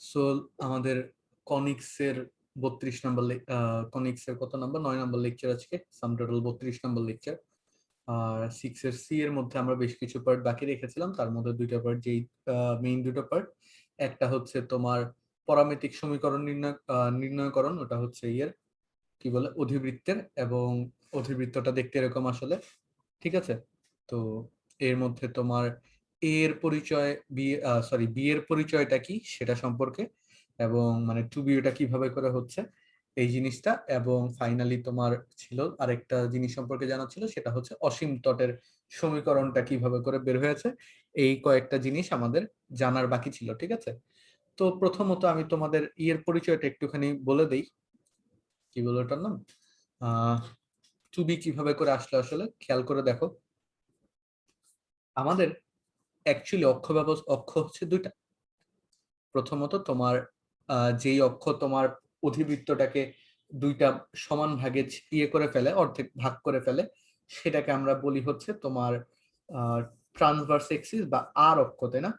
So আমাদের কনিক্সের 32 নম্বর কনিক্সের কত number 9 নম্বর lecture আজকে, সাম টোটাল 32 নম্বর লেকচার। আর 6 এর সি এর মধ্যে আমরা বেশ কিছু পার্ট বাকি রেখেছিলাম, তার মধ্যে দুইটা পার্ট, যেই মেইন দুটো পার্ট, একটা হচ্ছে তোমার পরামিতিক সমীকরণ নির্ণয়করণ, ওটা হচ্ছে ইয়ের কি বলে অধিবৃত্তের, এবং অধিবৃত্তটা দেখতে এরকম আসলে, ঠিক আছে। তো এর মধ্যে তোমার এর পরিচয় বি এর পরিচয়টা কি সেটা সম্পর্কে, এবং মানে টু বি ওটা কিভাবে করে হচ্ছে এই জিনিসটা, এবং ফাইনালি তোমার ছিল আরেকটা জিনিস সম্পর্কে জানা ছিল, সেটা হচ্ছে অসীম তটের সমীকরণটা কিভাবে করে বের হয়েছে। এই কয়েকটা জিনিস আমাদের জানার বাকি ছিল, ঠিক আছে। তো প্রথমত আমি তোমাদের ইয়ের পরিচয়টা একটুখানি বলে দেই, কি বলে ওটার নাম, টু বি কিভাবে করে আসলে আসলে খেয়াল করে দেখো। আমাদের অ্যাকচুয়ালি অক্ষ হচ্ছে দুইটা। প্রথমত তোমার যেই অক্ষ তোমার অধিবৃত্তটাকে দুইটা সমান ভাগে ইয়ে করে ফেলে, অর্ধেক ভাগ করে ফেলে, সেটাকে আমরা বলি হচ্ছে তোমার ট্রান্সভার্স এক্সিস বা আর অক্ষ, তাই না?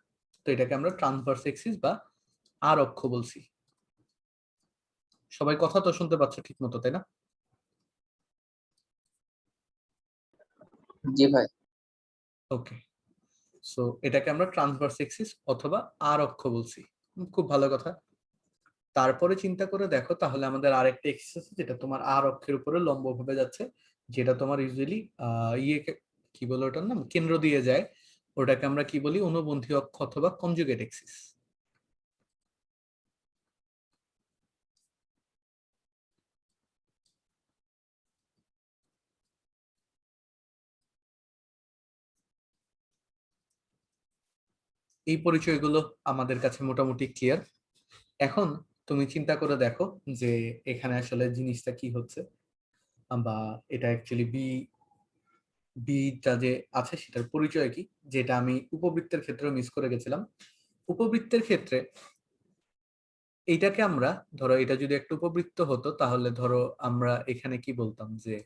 তো এটাকে আমরা ট্রান্সভার্স এক্সিস বা আর অক্ষ বলছি। সবাই কথা তো শুনতে পাচ্ছ ঠিক মতো, তাই না? জি ভাই। ওকে, সো এটাকে আমরা ট্রান্সভার্স এক্সিস অথবা আর অক্ষ বলছি। খুব ভালো কথা। তারপরে চিন্তা করে দেখো, তাহলে আমাদের আরেকটা এক্সিস আছে যেটা তোমার আর অক্ষের উপরে লম্বভাবে যাচ্ছে, যেটা তোমার ইউজুয়ালি ইয়ে কি বলে ওটার নাম, কেন্দ্র দিয়ে যায়। ওটাকে আমরা কি বলি, অনুবন্ধী অক্ষ অথবা কনজুগেট এক্সিস। এই পরিচয়গুলো আমাদের কাছে মোটামুটি ক্লিয়ার। এখন তুমি চিন্তা করে দেখো যে এখানে আসলে জিনিসটা কি হচ্ছে, বা এটা অ্যাকচুয়ালি বিটা যে আছে সেটার পরিচয় কি, যেটা আমি উপবৃত্তের ক্ষেত্রে মিস করে গেছিলাম। উপবৃত্তের ক্ষেত্রে এইটাকে আমরা, ধরো এটা যদি একটা উপবৃত্ত হতো, তাহলে ধরো আমরা এখানে কি বলতাম যে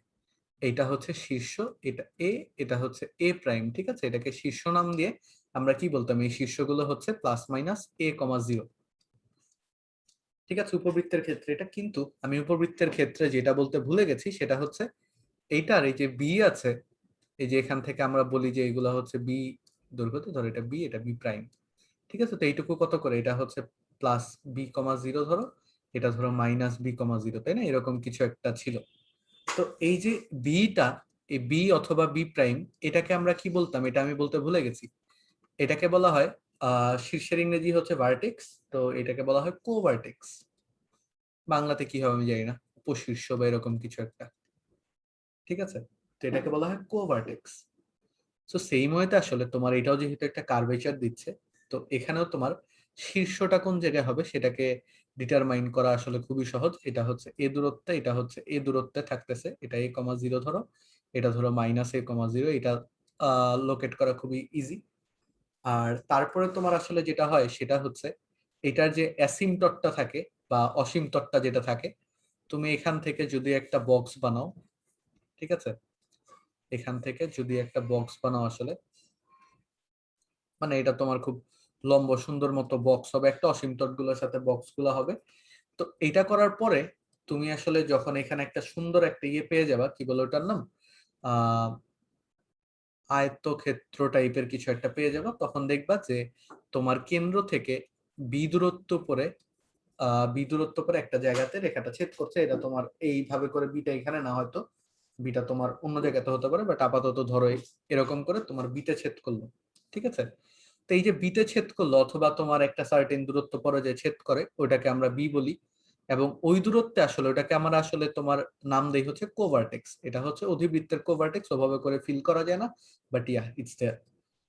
এটা হচ্ছে শীর্ষ, এটা এ, এটা হচ্ছে এ প্রাইম, ঠিক আছে। এটাকে শীর্ষ নাম দিয়ে আমরা কি বলতাম, এই শীর্ষগুলো হচ্ছে প্লাস মাইনাস এ কমা জিরো, ঠিক আছে, উপবৃত্তের ক্ষেত্রে এটা। কিন্তু আমি উপবৃত্তের ক্ষেত্রে যেটা বলতে ভুলে গেছি সেটা হচ্ছে এইটার এই যে বি আছে, এই যে এখান থেকে আমরা বলি যে এগুলো হচ্ছে বি দৈর্ঘ্য, ধরো এটা বি, এটা বি প্রাইম, ঠিক আছে। তো এইটুকু কত করে, এটা হচ্ছে প্লাস বি কমা জিরো ধরো, এটা ধরো মাইনাস বি কমা জিরো, তাই না, এরকম কিছু একটা ছিল। তো এই যে বিটা, এই বি অথবা বি প্রাইম, এটাকে আমরা কি বলতাম, এটা আমি বলতে ভুলে গেছি। এটাকে বলা হয় শীর্ষের ইংরেজি হচ্ছে ভার্টেক্স, তো এটাকে বলা হয় কোভার্টেক্স। বাংলাতে কি হবে আমি জানি না, উপশীর্ষ বা এরকম কিছু একটা, ঠিক আছে। তো এটাকে বলা হয় কোভার্টেক্স। তো সেই মতে আসলে তোমার এটাও যেহেতু একটা কার্ভেচার দিচ্ছে, তো এখানেও তোমার শীর্ষটা কোন জায়গায় হবে সেটাকে ডিটারমাইন করা আসলে খুবই সহজ। এটা হচ্ছে এ দূরত্বে, এটা হচ্ছে এ দূরত্বে থাকতেছে, এটা এ কমা জিরো ধরো, এটা ধরো মাইনাস এ কমা জিরো, এটা লোকেট করা খুবই ইজি। আর তারপরে তোমার আসলে যেটা হয় সেটা হচ্ছে এটার যে অ্যাসিমটটটা থাকে বা অসীম তটটা যেটা থাকে, তুমি এখান থেকে যদি একটা বক্স বানাও, ঠিক আছে, এখান থেকে যদি একটা বক্স বানাও আসলে, মানে এটা তোমার খুব লম্ব সুন্দর মতো বক্স হবে, একটা অসীমতট গুলোর সাথে বক্স গুলো হবে। তো এটা করার পরে তুমি আসলে যখন এখানে একটা সুন্দর একটা ইয়ে পেয়ে যাবা, কি বলে ওটার নাম, আহ আয়তক্ষেত্র টাইপের কিছু একটা পেয়ে যাবা, তখন দেখবা যে তোমার কেন্দ্র থেকে বি দূরত্ব পরে বি দূরত্ব পরে একটা জায়গাতে রেখাটা ছেদ করছে। এটা তোমার এইভাবে করে বিটা এখানে না, হয়তো বিটা তোমার অন্য জায়গাতে হতে পারে, বাট আপাতত ধরো এরকম করে তোমার বিতে ছেদ করলো, ঠিক আছে। তো এই যে বিতে ছেদ করলো অথবা তোমার একটা সার্টেন দূরত্ব পরে যে ছেদ করে, ওটাকে আমরা বি বলি। এবং ওই দূরত্বে আসলে ওটাকে আমরা আসলে তোমার নাম দেই হচ্ছে কোভার্টেক্স। এটা হচ্ছে অধিবৃত্তের কোভার্টেক্স, ওভাবে করে ফিল করা যায় না, বাট ইয়া ইটস দেয়ার,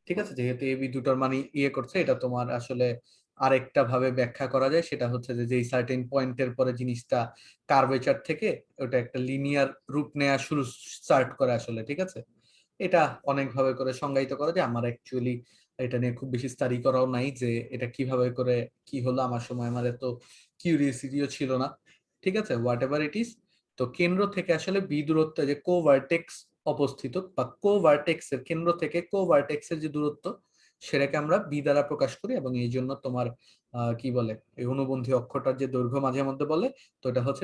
ঠিক আছে। যেহেতু এই বি দুটোর মানে ইয়ে করছে, এটা তোমার আসলে আরেকটা ভাবে ব্যাখ্যা করা যায়, সেটা হচ্ছে যে যেই সার্টেন পয়েন্টের পরে জিনিসটা কার্ভেচার থেকে ওটা একটা লিনিয়ার রূপ নেওয়া শুরু স্টার্ট করে আসলে, ঠিক আছে। এটা অনেক ভাবে করে সংজ্ঞায়িত করা যায়। আমার অ্যাকচুয়ালি এটা নিয়ে খুব বেশি স্টাডি করাও নাই যে এটা কিভাবে করে কি হলো, আমার সময় আমার এত কিউরিওসিটিও ছিল না, ঠিক আছে। হোয়াট এভার ইট ইজ, তো কেন্দ্র থেকে আসলে বি দূরত্বে যে কোভার্টেক্স অবস্থিত, বা কোভার্টেক্স এর কেন্দ্র থেকে কোভার্টেক্স এর যে দূরত্ব, সেটাকে আমরা বি দ্বারা প্রকাশ করি, এবং এই জন্য তোমার কি বলে এই অনুবন্ধী অক্ষরটার যে দৈর্ঘ্য মাঝে মধ্যে বলে, তো এটা হচ্ছে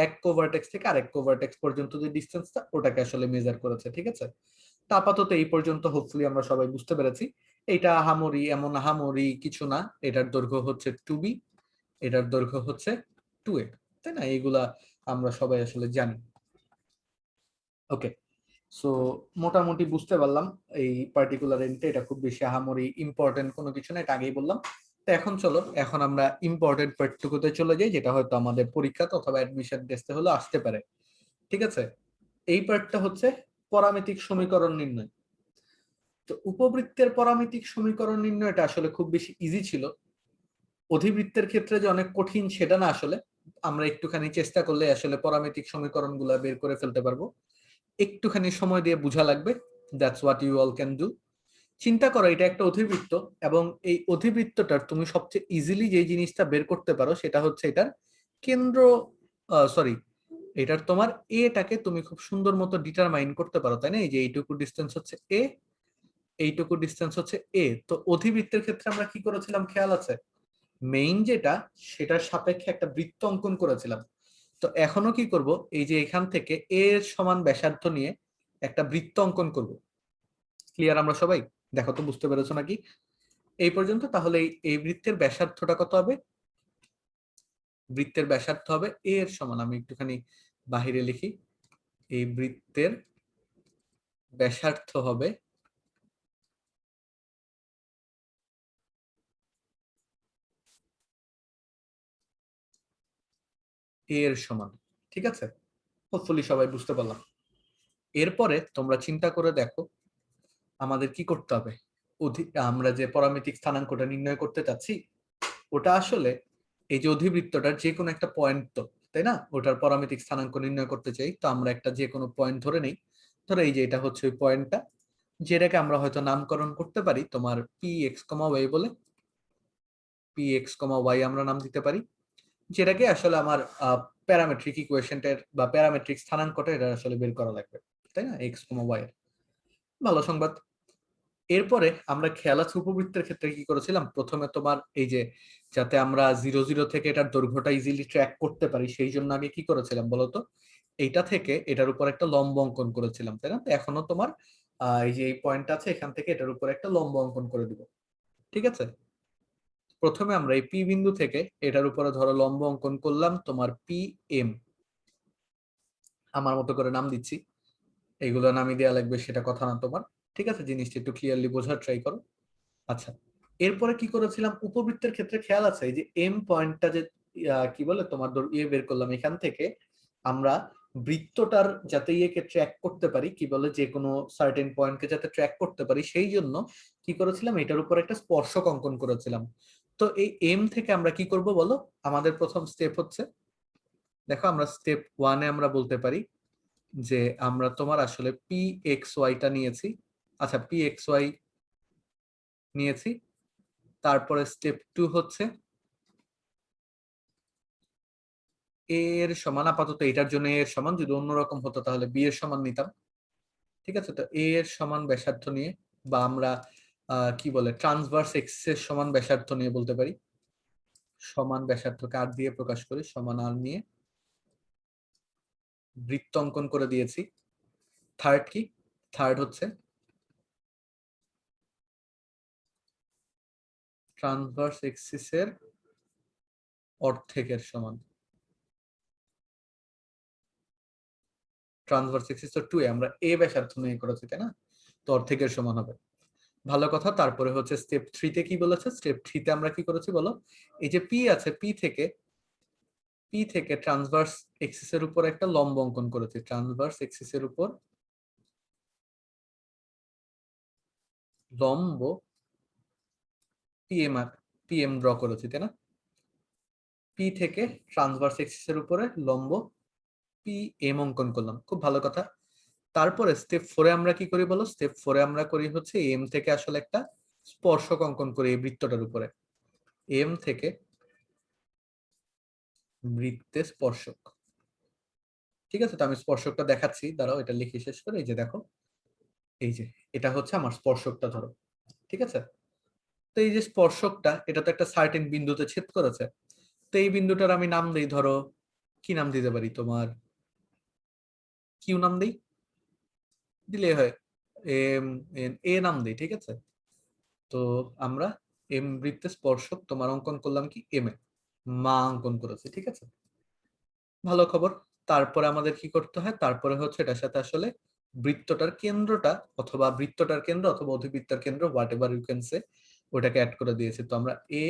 এক কোভার্টেক্স থেকে আরেক কোভার্টেক্স পর্যন্ত যে ডিস্টেন্সটা ওটাকে আসলে মেজার করেছে। ঠিক আছে, তা আপাতত এই পর্যন্ত হোপফুলি আমরা সবাই বুঝতে পেরেছি। এটা আহামরি এমন আহামরি কিছু না, এটার দৈর্ঘ্য হচ্ছে 2b, এটার দৈর্ঘ্য হচ্ছে 2a, তাই না? এইগুলা আমরা সবাই আসলে জানি। ওকে, সো মোটামুটি বুঝতে পারলাম এই পার্টিকুলার এন্টে এটা খুব বেশি আহামরি ইম্পর্টেন্ট কোনো কিছু না, এটা আগেই বললাম। তো এখন চলো, এখন আমরা ইম্পর্টেন্ট পার্টটুকুতে চলে যাই, যেটা হয়তো আমাদের পরীক্ষা অথবা অ্যাডমিশন টেস্টে হলো আসতে পারে। ঠিক আছে, এই পার্টটা হচ্ছে পরামিতিক সমীকরণ নির্ণয়। তো উপবৃত্তের পরামিতিক সমীকরণ নির্ণয়টা আসলে খুব বেশি ইজি ছিল। অধিবৃত্তের ক্ষেত্রে যে অনেক কঠিন সেটা না, আসলে আমরা একটুখানি চেষ্টা করলে আসলে পরামিতিক সমীকরণগুলো বের করে ফেলতে পারবো। একটুখানি সময় দিয়ে বোঝা লাগবে। That's what you all can do. চিন্তা করো, এটা একটা অধিবৃত্ত, এবং এই অধিবৃত্তটার তুমি সবচেয়ে ইজিলি যে জিনিসটা বের করতে পারো সেটা হচ্ছে এটার কেন্দ্র, সরি, এটার তোমার এটাকে তুমি খুব সুন্দর মতো ডিটারমাইন করতে পারো, তাই না? এই যে এইটুকু ডিস্টেন্স হচ্ছে এ, এইটুকু ডিস্টেন্স হচ্ছে এ। তো অধিবৃত্তের ক্ষেত্রে আমরা কি করেছিলাম খেয়াল আছে? মেইন যেটা, সেটার সাপেক্ষে একটা বৃত্ত অঙ্কন করেছিলাম। তো এখনো কি করব, এই যে এখান থেকে এ এর সমান ব্যাসার্ধ নিয়ে একটা বৃত্ত অঙ্কন করব। ক্লিয়ার আমরা সবাই? দেখো তো বুঝতে পেরেছো নাকি এই পর্যন্ত? তাহলে এই বৃত্তের ব্যাসার্ধটা কত হবে? বৃত্তের ব্যাসার্ধ হবে এ এর সমান, আমি একটুখানি বাহিরে লিখি, এই বৃত্তের ব্যাসার্ধ হবে এ এর সমান। ঠিক আছে, হোপফুলি সবাই বুঝতে পারলাম। এরপরে তোমরা চিন্তা করে দেখো আমাদের কি করতে হবে। আমরা যে পরামিতিক স্থানাঙ্কটা নির্ণয় করতে চাচ্ছি, ওটা আসলে এই যে অধিবৃত্তটার যে কোনো একটা পয়েন্ট, তো তাই না? ওটার পরামিতিক স্থানাঙ্ক নির্ণয় করতে চাই, তো আমরা একটা যে কোনো পয়েন্ট ধরে নেই। ধরো এই যে এটা হচ্ছে ওই পয়েন্টটা, যেটাকে আমরা হয়তো নামকরণ করতে পারি তোমার পি এক্স কমা ওয়াই বলে। পি এক্স কমা ওয়াই আমরা নাম দিতে পারি, যেটাকে আসলে আমার প্যারামেট্রিক ইকুয়েশনটার বা প্যারামেট্রিক স্থানাঙ্কটা এটা আসলে বের করা লাগবে, তাই না? এক্স কমা ওয়াই এর। ভালো সংবাদ। এরপরে আমরা খেয়াল আছে উপবৃত্তের ক্ষেত্রে কি করেছিলাম, প্রথমে তোমার এই যে যাতে আমরা 0 0 থেকে এটার দৈর্ঘ্যটা ইজিলি ট্র্যাক করতে পারি, সেই জন্য আগে কি করেছিলাম বলতো, এইটা থেকে এটার উপর একটা লম্ব অঙ্কন করেছিলাম, তাই না? তো এখনো তোমার এই যে এই পয়েন্ট আছে, এখান থেকে এটার উপর একটা লম্ব অঙ্কন করে দিব। ঠিক আছে, প্রথমে আমরা এই পি বিন্দু থেকে এটার উপরে ধরো লম্ব অঙ্কন করলাম তোমার পি এম, আমার মতো করে নাম দিচ্ছি, এইগুলো নামই দেওয়া লাগবে সেটা কথা না তোমার। ঠিক আছে, জিনিসটা একটু ক্লিয়ারলি বোঝার ট্রাই করো। আচ্ছা, এরপরে কি করেছিলাম উপবৃত্তের ক্ষেত্রে খেয়াল আছে, এই যে এম পয়েন্টটা যে কি বলে তোমার ইয়ে বের করলাম, এখান থেকে আমরা বৃত্তটার যাতে ইয়েকে ট্র্যাক করতে পারি, কি বলে যে কোনো সার্টেন পয়েন্টকে যাতে ট্র্যাক করতে পারি, সেই জন্য কি করেছিলাম, এটার উপর একটা স্পর্শক অঙ্কন করেছিলাম। তো এই এম থেকে আমরা কি করব বলো? আমাদের প্রথম স্টেপ হচ্ছে, দেখো আমরা স্টেপ ওয়ানে আমরা বলতে পারি যে আমরা তোমার আসলে পি এক্স ওয়াইটা নিয়েছি। আচ্ছা, পি এক্স ওয়াই নিয়েছি। তারপরে স্টেপ টু হচ্ছে এ এর সমান, আপাতত এটার জন্য এ এর সমান, যদি অন্যরকম হতো তাহলে বি এর সমান নিতাম। ঠিক আছে, তো এ এর সমান ব্যাসার্ধ নিয়ে, বা আমরা কি বলে ট্রান্সভার্স এক্স এর সমান ব্যাসার্ধ নিয়ে বলতে পারি। সমান ব্যাসার্ধকে আর দিয়ে প্রকাশ করি, সমান আর নিয়ে বৃত্ত অঙ্কন করে দিয়েছি। থার্ড কি? থার্ড হচ্ছে ট্রান্সভার্স এক্সিস এর অর্ধেকের সমান। ট্রান্সভার্স এক্সিস তো 2a, আমরা এ ব্যাসার্ধ নিয়ে করেছি, তাই না? তো অর্ধেকের সমান হবে। ভালো কথা। তারপরে হচ্ছে স্টেপ থ্রিতে কি বলেছে, স্টেপ থ্রিতে আমরা কি করেছি বলো? এই যে পি আছে, পি থেকে ট্রান্সভার্স এক্সিস এর উপর একটা লম্ব অঙ্কন করেছি, ট্রান্সভার্স এক্সিস এর উপর লম্ব পিএম, পিএম ড্র করেছি, তাই না? পি থেকে ট্রান্সভার্স এক্সিস এর উপরে লম্ব পি এম অঙ্কন করলাম, খুব ভালো কথা। তারপরে স্টেপ ফোরে আমরা কি করি বলো? স্টেপ ফোরে আমরা করি হচ্ছে এম থেকে আসলে একটা স্পর্শক অঙ্কন করি এই বৃত্তটার উপরে, এম থেকে বৃত্তে স্পর্শক। ঠিক আছে, তো আমি স্পর্শকটা দেখাচ্ছি, দাঁড়াও এটা লিখে শেষ করে। এই যে দেখো, এই যে এটা হচ্ছে আমার স্পর্শকটা, ধরো। ঠিক আছে, তো এই যে স্পর্শকটা, এটা তো একটা সার্টেন বিন্দুতে ছেদ করেছে। তো এই বিন্দুটার আমি নাম দিই, ধরো কি নাম দিতে পারি, তোমার কিউ নাম দিই, দিলে হয় এম এ নাম দিই, ঠিক আছে। তো আমরা এম বৃত্তে স্পর্শক তোমার অঙ্কন করলাম কি এম এ, মা অঙ্কন করেছে, ঠিক আছে। ভালো খবর। তারপরে আমাদের কি করতে হয়, তারপরে হচ্ছে এটার সাথে আসলে বৃত্তটার কেন্দ্রটা, অথবা বৃত্তটার কেন্দ্র অথবা অধিবৃত্তের কেন্দ্র, whatever you can say, ওটাকে অ্যাড করে দিয়েছি। তো আমরা এ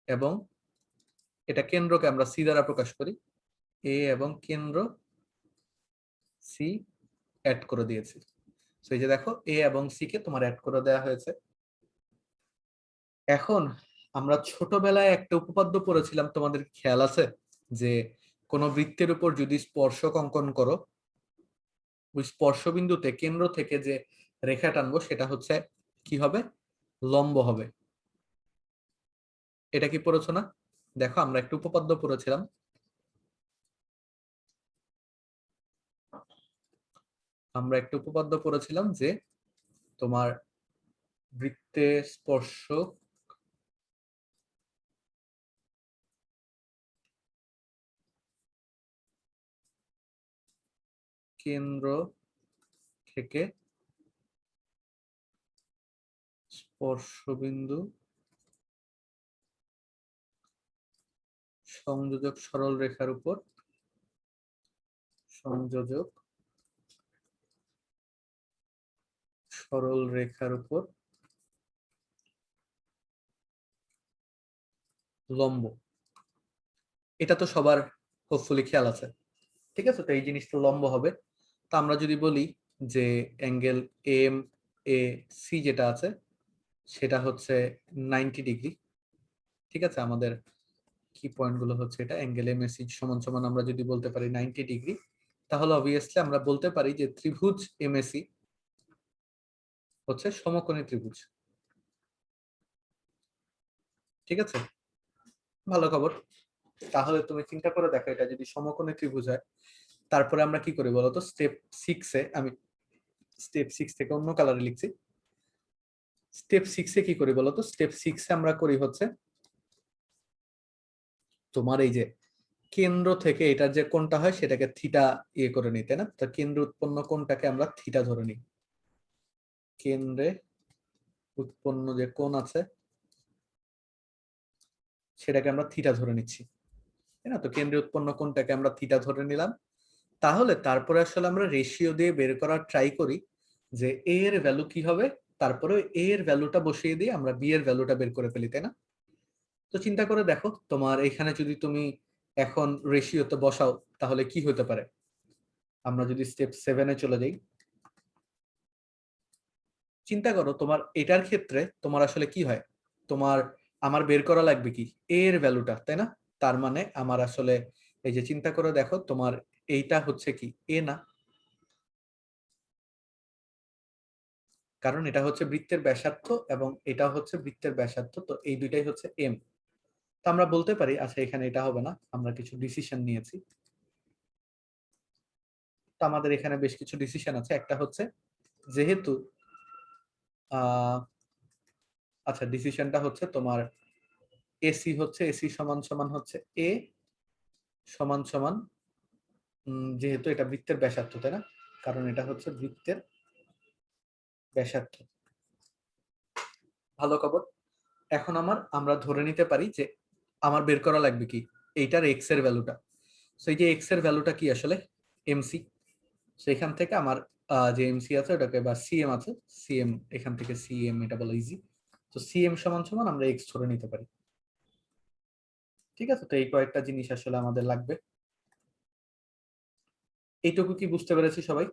এবং এটা কেন্দ্রকে আমরা সি দ্বারা প্রকাশ করি, এ এবং কেন্দ্র সি অ্যাড করে দিয়েছি। তো এই যে দেখো এ এবং সি কে তোমার অ্যাড করে দেওয়া হয়েছে। এখন আমরা ছোটবেলায় একটা উপপাদ্য পড়েছিলাম, তোমাদের খেয়াল আছে, যে কোন বৃত্তের উপর যদি স্পর্শক অঙ্কন করো, ওই স্পর্শ বিন্দুতে কেন্দ্র থেকে যে রেখা টানবো সেটা হচ্ছে কি হবে, লম্ব হবে। এটা কি পড়েছো না? দেখো আমরা একটা উপপাদ্য পড়েছিলাম, যে তোমার বৃত্তে স্পর্শক কেন্দ্র থেকে স্পর্শবিন্দু সংযোজক সরল রেখার উপর সংযোজক সরল রেখার উপর লম্ব। এটা তো সবার হোপফুলি খেয়াল আছে, ঠিক আছে। তো এই জিনিসটা লম্ব হবে। তা আমরা যদি বলি যে অ্যাঙ্গেল এম এ সি যেটা আছে সেটা হচ্ছে 90 ডিগ্রি, ঠিক আছে। আমাদের কি পয়েন্ট গুলো হচ্ছে, এটা অ্যাঙ্গেল এম এ সি সমান সমান আমরা যদি বলতে পারি 90 ডিগ্রি, তাহলে অবভিয়াসলি আমরা বলতে পারি যে ত্রিভুজ এম এ সি হচ্ছে সমকোণী ত্রিভুজ, ঠিক আছে। ভালো খবর। তাহলে তুমি চিন্তা করে দেখো, এটা যদি সমকোণী ত্রিভুজ হয়, তারপরে আমরা কি করি বলতো, স্টেপ 6-এ, আমি স্টেপ 6 থেকে অন্য কালারে লিখছি। স্টেপ 6-এ কি করি বলতো, স্টেপ 6-এ আমরা করি হচ্ছে তোমার এই যে কেন্দ্র থেকে এটার যে কোণটা হয় সেটাকে থিটা ইয়ে করে নিতে না, তো কেন্দ্র উৎপন্ন কোণটাকে আমরা থিটা ধরে নিই। কেন্দ্রে উৎপন্ন যে কোণ আছে সেটাকে আমরা থিটা ধরে নিচ্ছি, তাই না। তো কেন্দ্রে উৎপন্ন কোণটাকে আমরা থিটা ধরে নিলাম। তাহলে তারপরে আসলে আমরা রেশিও দিয়ে বের করার ট্রাই করি যে এ এর ভ্যালু কি হবে, তারপরে এ এর ভ্যালুটা বসিয়ে দিয়ে আমরা বি এর ভ্যালুটা বের করে ফেলি, তাই না। তো চিন্তা করে দেখো, তোমার এখানে যদি তুমি এখন রেশিওতে বসাও তাহলে কি হতে পারে। আমরা যদি স্টেপ 7-এ চলে যাই, চিন্তা করো তোমার এটার ক্ষেত্রে তোমার আসলে কি হয়, তোমার আমার বের করা লাগবে কি এ এর ভ্যালুটা, তাই না। তার মানে আমার আসলে এই যে চিন্তা করে দেখো, তোমার এইটা হচ্ছে কি এ না, কারণ এটা হচ্ছে বৃত্তের ব্যাসার্ধ এবং এটা হচ্ছে বৃত্তের ব্যাসার্ধ, তো এই দুইটাই হচ্ছে এম। তো আমরা বলতে পারি আচ্ছা এখানে এটা হবে না, আমরা কিছু ডিসিশন নিয়েছি। তো আমাদের এখানে বেশ কিছু ডিসিশন আছে। একটা হচ্ছে যেহেতু আহ আচ্ছা ডিসিশনটা হচ্ছে তোমার এসি হচ্ছে, এসি সমান সমান হচ্ছে এ সমান সমান, যেহেতু এটা বৃত্তের ব্যাসার্ধ, তাই না, কারণ এটা হচ্ছে বৃত্তের ব্যাসার্ধ। ভালো খবর। এখন আমরা ধরে নিতে পারি যে আমার বের করা লাগবে কি এইটার এক্স এর ভ্যালুটা। সেই যে এক্স এর ভ্যালুটা কি আসলে এমসি, সেখান থেকে আমার যে এমসি আছে ওটাকে, বা সিএম আছে, সিএম, এখান থেকে সিএম এটা বলা ইজি। তো সিএম সমান সমান আমরা এক্স ধরে নিতে পারি, ঠিক আছে। তো এই কয়েকটা জিনিস আসলে আমাদের লাগবে। এইটুকু কি বুঝতে পেরেছি সবাই?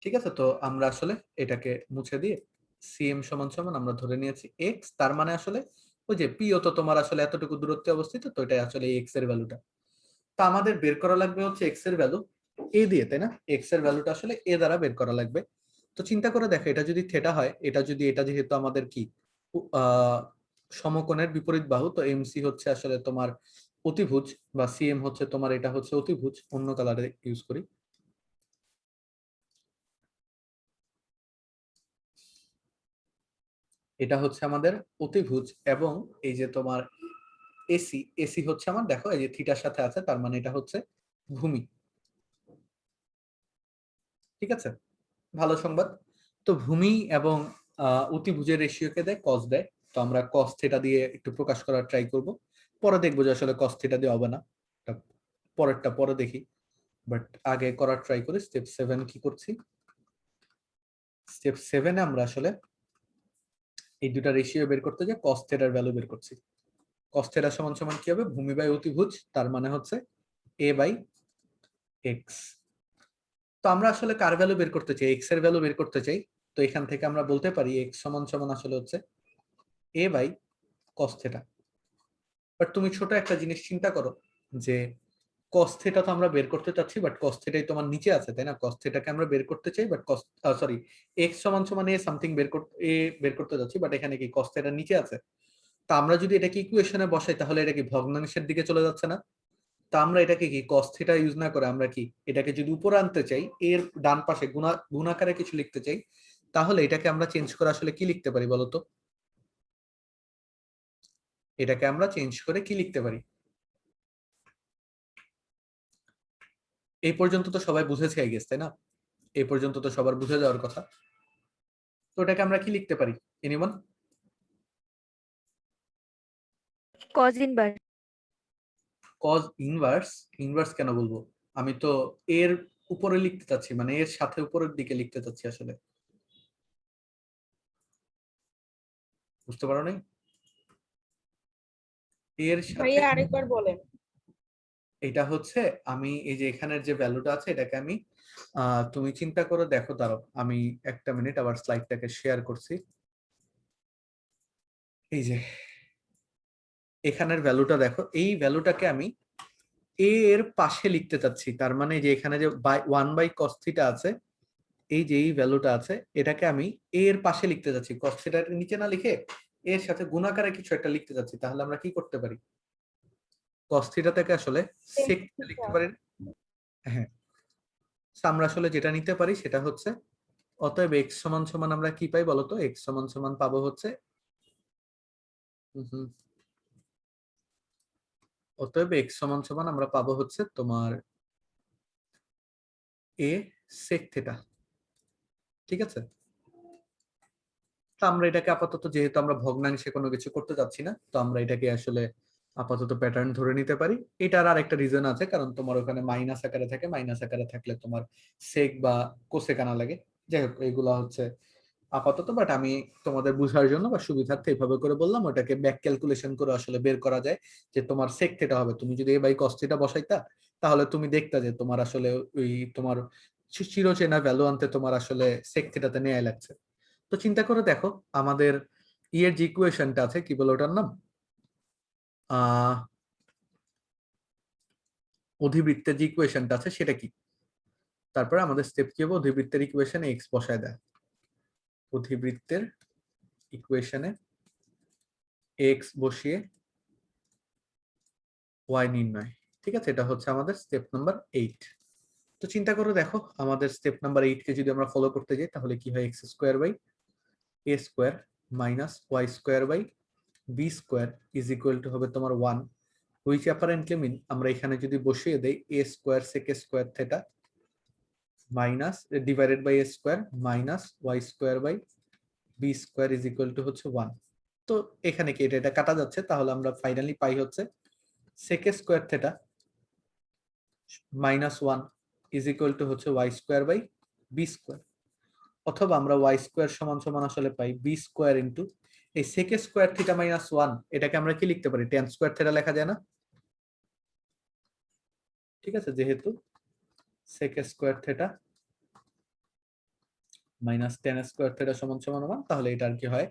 ঠিক আছে। তো আমরা আসলে এটাকে মুছে দিয়ে সিএম সমান সমান আমরা ধরে নিয়েছি এক্স, তার মানে আসলে ওই যে পিও তো তোমার আসলে এতটুকু দূরত্বে অবস্থিত, তো এটা আসলে এক্স এর ভ্যালুটা। তা আমাদের বের করা লাগবে হচ্ছে এক্স এর ভ্যালু এ দিয়ে, তাই না। এক্স এর ভ্যালুটা আসলে এ দ্বারা বের করা লাগবে। তো চিন্তা করে দেখো, এটা যদি থেটা হয়, এটা যদি, এটা যেহেতু আমাদের কি আহ সমকোণের বিপরীত বাহু, তো এমসি হচ্ছে আসলে তোমার অতিভুজ, বা সিএম হচ্ছে তোমার এটা হচ্ছে অতিভুজ, অন্য কালারে ইউজ করি। এটা হচ্ছে আমাদের অতিভুজ, এবং এই যে তোমার এসি, এসি হচ্ছে আমার, দেখো এই যে থিটার সাথে আছে, তার মানে এটা হচ্ছে ভূমি। ঠিক আছে, ভালো সংবাদ। তো ভূমি এবং অতিভুজের রেশিওকে দেয় কস দেয়, তো আমরা কস থিটা দিয়ে একটু প্রকাশ করার ট্রাই করব। পরে দেখবো যে আসলে কস থিটা দিয়ে হবে না, পরেরটা পরে দেখি, বাট আগে করার ট্রাই করি। স্টেপ 7 কি করছি, স্টেপ 7-এ আমরা আসলে এই দুটা রেশিও বের করতে যে কস থিটার ভ্যালু বের করছি। কস থিটা সমান সমান কি হবে, ভূমি বাই অতিভুজ, তার মানে হচ্ছে এ বাই এক্স। তো আমরা আসলে কার ভ্যালু বের করতে চাই, এক্স এর ভ্যালু বের করতে চাই। তো এখান থেকে আমরা বলতে পারি এক্স সমান সমান আসলে হচ্ছে এ বাই কস থিটা। বাট তুমি ছোট একটা জিনিস চিন্তা করো, যে কস থিটা তো আমরা বের করতে চাচ্ছি, বাট কস থিটাই তোমার নিচে আছে, তাই না? কস থিটাকে আমরা বের করতে চাই, বাট কস, সরি, এক্স সমান সমান এ সামথিং বের করতে যাচ্ছি, বাট এখানে কি কস থিটা নিচে আছে। তা আমরা যদি এটাকে ইকুয়েশনে বসাই, তাহলে এটা কি ভগ্নাংশের দিকে চলে যাচ্ছে না? তা আমরা এটাকে কি কস থিটা ইউজ না করে আমরা কি এটাকে যদি উপরে আনতে চাই, এর ডান পাশে গুণাকারে কিছু লিখতে চাই, তাহলে এটাকে আমরা চেঞ্জ করে আসলে কি লিখতে পারি বলতো? এটাকে আমরা চেঞ্জ করে কি লিখতে পারি? এই পর্যন্ত তো সবাই বুঝেছে আই গেস, তাই না? এই পর্যন্ত তো সবার বুঝে যাওয়ার কথা। তো এটাকে আমরা কি লিখতে পারি, anyone? cos inverse। Cos inverse. Inverse কেন বলবো? আমি তো এর উপরে লিখতে চাচ্ছি, মানে এর সাথে উপরের দিকে লিখতে চাচ্ছি আসলে, বুঝতে পারো নাই? এর সাথে ভাইয়া আরেকবার বলেন। এটা হচ্ছে, আমি এই যে এখানের যে ভ্যালুটা আছে এটাকে আমি তুমি চিন্তা করে দেখো, দাঁড়াও আমি একটা মিনিট আবার স্লাইডটাকে শেয়ার করছি। এই যে এখানের ভ্যালুটা দেখো, এই ভ্যালুটাকে আমি এ এর পাশে লিখতে চাচ্ছি, তার মানে যে এখানে যে 1/cos θ আছে, এই যে এই ভ্যালুটা আছে, এটাকে আমি এ এর পাশে লিখতে যাচ্ছি, cos θ এর নিচে না লিখে এর সাথে গুণাকারে কিছু একটা লিখতে যাচ্ছি। তাহলে আমরা কি করতে পারি, cos θ থেকে আসলে sec θ লিখতে পারি না? হ্যাঁ, তো আমরা আসলে যেটা নিতে পারি সেটা হচ্ছে, অতএব x সমান সমান আমরা কি পাই বলতো? x সমান সমান পাবো হচ্ছে, অতএব x সমান সমান আমরা পাবো হচ্ছে তোমার a sec θ। ঠিক আছে, তো আমরা এটাকে আপাতত, যেহেতু আমরা ভগ্নাংশে কোনো কিছু করতে যাচ্ছি না, তো আমরা এটাকে আসলে আপাতত প্যাটার্ন ধরে নিতে পারি। এটার আর একটা রিজন আছে, কারণ তোমার ওখানে মাইনাস আকারে থাকে, মাইনাস আকারে থাকলে তোমার সেক বা কোসেক আনা লাগে। যাই হোক, এগুলা হচ্ছে আপাতত, বাট আমি তোমাদের বুঝার জন্য বা সুবিধার্থে এভাবে করে বললাম। ওটাকে ব্যাক ক্যালকুলেশন করে আসলে বের করা যায় যে তোমার সেক থিটা হবে। তুমি যদি এ বাই কস থিটা বসাইতা, তাহলে তুমি দেখতা যে তোমার আসলে ওই তোমার চিরচেনা ভ্যালু আনতে তোমার আসলে সেক থিটাতে নেওয়া লাগছে। তো চিন্তা করে দেখো, আমাদের ইয়ের যে ইকুয়েশনটা আছে, কি বলে ওটার নাম, অধিবৃত্তের যে ইকুয়েশনটা আছে সেটা কি? তারপরে আমাদের স্টেপ কি হবে, অধিবৃত্তের ইকুয়েশনে এক্স বসায় দেয়, অধিবৃত্তের ইকুয়েশনে এক্স বসিয়ে ওয়াই নির্ণয়। ঠিক আছে, এটা হচ্ছে আমাদের স্টেপ নাম্বার 8। তো চিন্তা করে দেখো, আমাদের স্টেপ নাম্বার 8 কে যদি আমরা ফলো করতে যাই, তাহলে কি হয়, x square by a square minus y square by b square is equal to হবে তোমার 1, হুইচ অ্যাপারেন্টলি মিন, আমরা এখানে যদি বসিয়ে দেই a square sec square theta minus divided by a square minus y square by b square is equal to হচ্ছে 1। তো এখানে কি এটা কাটা যাচ্ছে, তাহলে আমরা ফাইনালি পাই হচ্ছে sec square theta minus 1 is equal to হচ্ছে y square by b square. অথবা আমরা ওয়াই স্কোয়ার সমান সমান আসলে পাই বি স্কোয়ার ইন্টু এই সেক স্কোয়ার থিটা মাইনাস 1, এটাকে আমরা কি লিখতে পারি, টেন স্কোয়ার থিটা লেখা যায় না? ঠিক আছে, যেহেতু sec square theta minus tan square theta সমান সমান 1, তাহলে এটা আর কি হয়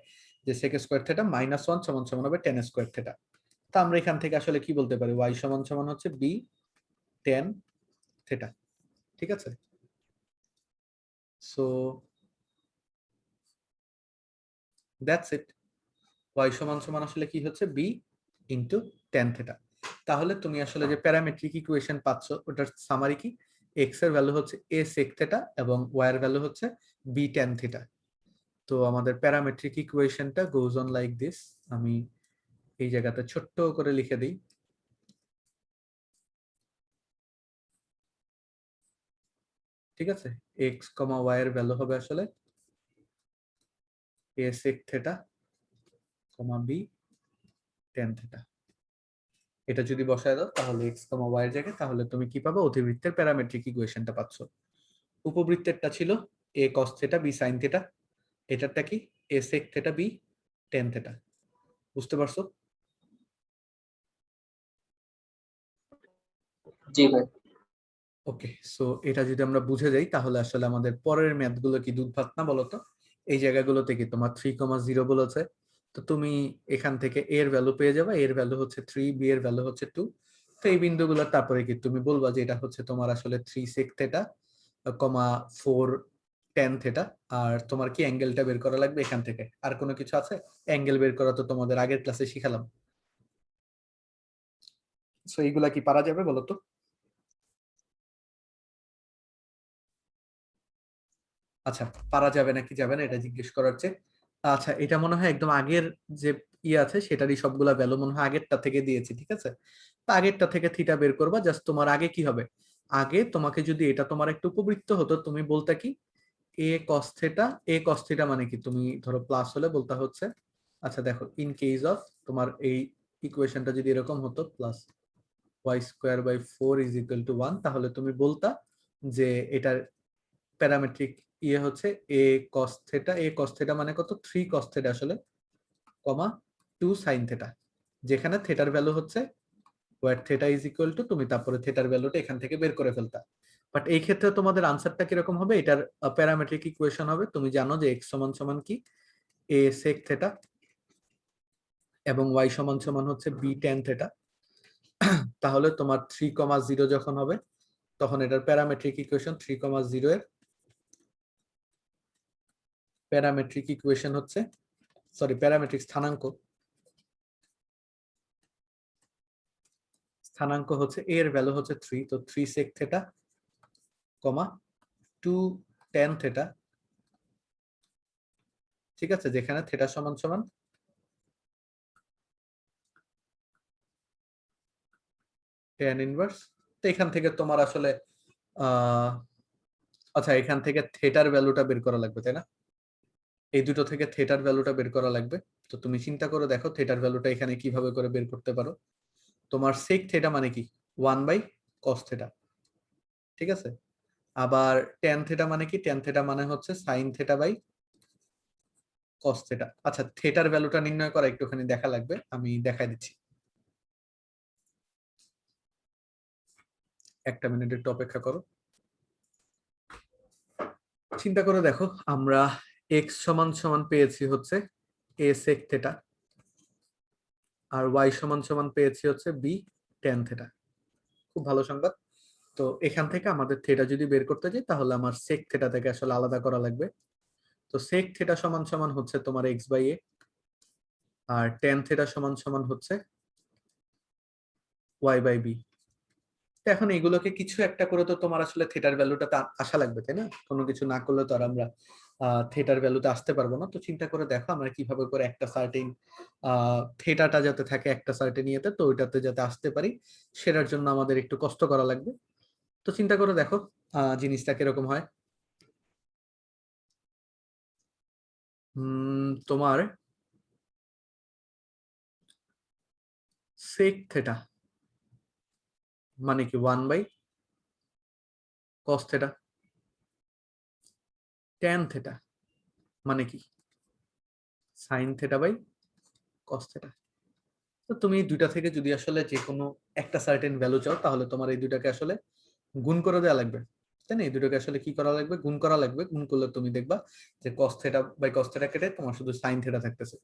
যে সেক স্কোয়ার থিটা মাইনাস 1 সমান সমান হবে টেন স্কোয়ার থিটা। তো আমরা এখান থেকে আসলে কি বলতে পারি, ওয়াই সমান সমান হচ্ছে বি টেন থিটা। ঠিক আছে, সো দ্যাটস ইট। ওয়াই সমান সমান আসলে কি হচ্ছে, বি ইন্টু টেন থিটা। তাহলে তুমি আসলে যে প্যারামেট্রিক ইকুয়েশন পাচ্ছ, ওটার সামারি কি, এক্স এর ভ্যালু হচ্ছে এ সেক থিটা এবং ওয়াই এর ভ্যালু হচ্ছে বি টেন থিটা। তো আমাদের প্যারামেট্রিক ইকুয়েশনটা গোজ অন লাইক দিস। আমি এই জায়গাতে ছোট্ট করে লিখে দিই। ঠিক আছে, এক্স কমা ওয়াই এর ভ্যালু হবে আসলে a sec theta comma b tan theta. এটা যদি বসায় দাও তাহলে এক্স কমা ওয়াই এর জায়গায়, তাহলে তুমি কি পাবে? অধিবৃত্তের প্যারামেট্রিক ইকুয়েশনটা পাচ্ছ। উপবৃত্তেরটা ছিল a cos theta b sin theta, এটারটা কি? a sec theta b tan theta. বুঝতে পারছো? জি ভাই। ওকে, সো এটা যদি আমরা বুঝে যাই তাহলে আসলে আমাদের পরের ম্যাথ গুলো কি দুধ ভাত না বলতো? এই জায়গাগুলোতে কি তোমার 3,0 বলেছে, তো তুমি এখান থেকে এর ভ্যালু পেয়ে যাবে, এর ভ্যালু হচ্ছে 3, বি এর ভ্যালু হচ্ছে 2। তো এই বিন্দুগুলো তারপরে কি তুমি বলবা যে এটা হচ্ছে তোমার আসলে 3 sec theta comma 4 tan theta. আর তোমার কি অ্যাঙ্গেলটা বের করা লাগবে এখান থেকে? আর কোনো কিছু আছে? অ্যাঙ্গেল বের করা তো তোমাদের আগের ক্লাসে শিখালাম। সো এইগুলা কি পারা যাবে বলো তো? আচ্ছা, পারা যাবে নাকি যাবে না এটা জিজ্ঞেস করার চেয়ে, আচ্ছা এটা মনে হয় একদম আগের যে আছে সেটারই সবগুলা ভ্যালু মনে হয় আগেরটা থেকে দিয়েছি। ঠিক আছে, তা আগেরটা থেকে থিটা বের করবা। জাস্ট তোমার আগে কি হবে, আগে তোমাকে যদি এটা তোমার একটা উপবৃত্ত হতো তুমি বলতে কি এ কস থিটা। এ কস থিটা মানে কি, তুমি ধরো প্লাস হলে বলতে হচ্ছে, আচ্ছা দেখো ইন কেস অফ তোমার এই ইকুয়েশনটা যদি এরকম হতো plus y square by 4 is equal to 1, তাহলে তুমি বলতা যে এটার প্যারামেট্রিক হচ্ছে এ কস থিটা। এ কস থিটা মানে কত? 3 কস থিটা আসলে কমা 2 সাইন থিটা, যেখানে থিটার ভ্যালু হচ্ছে what theta is equal to, তুমি তারপরে থিটার ভ্যালুটা এখান থেকে বের করে ফেলতা। বাট এই ক্ষেত্রে তোমাদের আনসারটা কিরকম হবে? এটার প্যারামেট্রিক ইকুয়েশন হবে, তুমি জানো যে এক্স সমান সমান কি এ সেক থিটা এবং ওয়াই সমান সমান হচ্ছে বি ট্যান থিটা। তাহলে তোমার 3,0 যখন হবে তখন এটার প্যারামেট্রিক ইকুয়েশন 3,0 এর প্যারামেট্রিক ইকুয়েশন হচ্ছে, সরি প্যারামেট্রিক স্থানাঙ্ক, স্থানাঙ্ক হচ্ছে এর ভ্যালু হচ্ছে 3, তো 3 sec থিটা কমা 2 tan থিটা। ঠিক আছে, যেখানে থিটা সমান সমান tan ইনভার্স। তো এখান থেকে তোমার আসলে আহ আচ্ছা এখান থেকে থিটার ভ্যালুটা বের করা লাগবে তাই না? এই দুটো থেকে থিটার ভ্যালুটা বের করা লাগবে। তো তুমি চিন্তা করে দেখো থিটার ভ্যালুটা এখানে কিভাবে করে বের করতে পারো। তোমার sec থিটা মানে কি 1 বাই cos থিটা। ঠিক আছে, আবার tan থিটা মানে কি? tan থিটা মানে হচ্ছে sin theta by cos theta. আচ্ছা থিটার ভ্যালুটা নির্ণয় করা একটুখানি দেখা লাগবে, আমি দেখাই দিচ্ছি। একটা মিনিট একটু অপেক্ষা করো। চিন্তা করে দেখো আমরা এক্স সমান সমান পেয়েছি হচ্ছে a sec theta, R Y সমান সমান পেয়েছি হচ্ছে বি ট্যান থিটা। খুব ভালো সংবাদ। তো এখান থেকে আমাদের থিটা যদি বের করতে যাই তাহলে আমার সেক থিটা থেকে আসলে আলাদা করা লাগবে। তো সেক থিটা সমান সমান হচ্ছে তোমার এক্স বাই এ, আর ট্যান থিটা সমান সমান হচ্ছে ওয়াই বাই বি। এখন এগুলোকে কিছু একটা করে তো তোমার আসলে থিটার ভ্যালুটা আসা লাগবে তাই না? কোনো কিছু না করলে তো আর আমরা থিটার ভ্যালুতে আসতে পারবো না। তো চিন্তা করে দেখো আমরা কিভাবে করে একটা সার্টেন থিটাটা যাতে থাকে একটা সার্টেন ইয়েতে, তো ওইটাতে যাতে আসতে পারি সেটার জন্য আমাদের একটু কষ্ট করা লাগবে। তো চিন্তা করে দেখো জিনিসটা কিরকম হয়। তোমার সেক থিটা মানে কি 1 by cos theta, tan theta মানে কি sine theta by cos theta. তো তুমি এই দুইটা থেকে যদি আসলে যে কোনো একটা সার্টেন ভ্যালু চাও তাহলে তোমার এই দুইটাকে আসলে গুণ করে দেওয়া লাগবে তাই না? এই দুটোকে আসলে কি করা লাগবে? গুণ করা লাগবে। গুণ করলে তুমি দেখবা যে cos theta by cos theta কেটে তোমার শুধু sin থিটা থাকতেছে।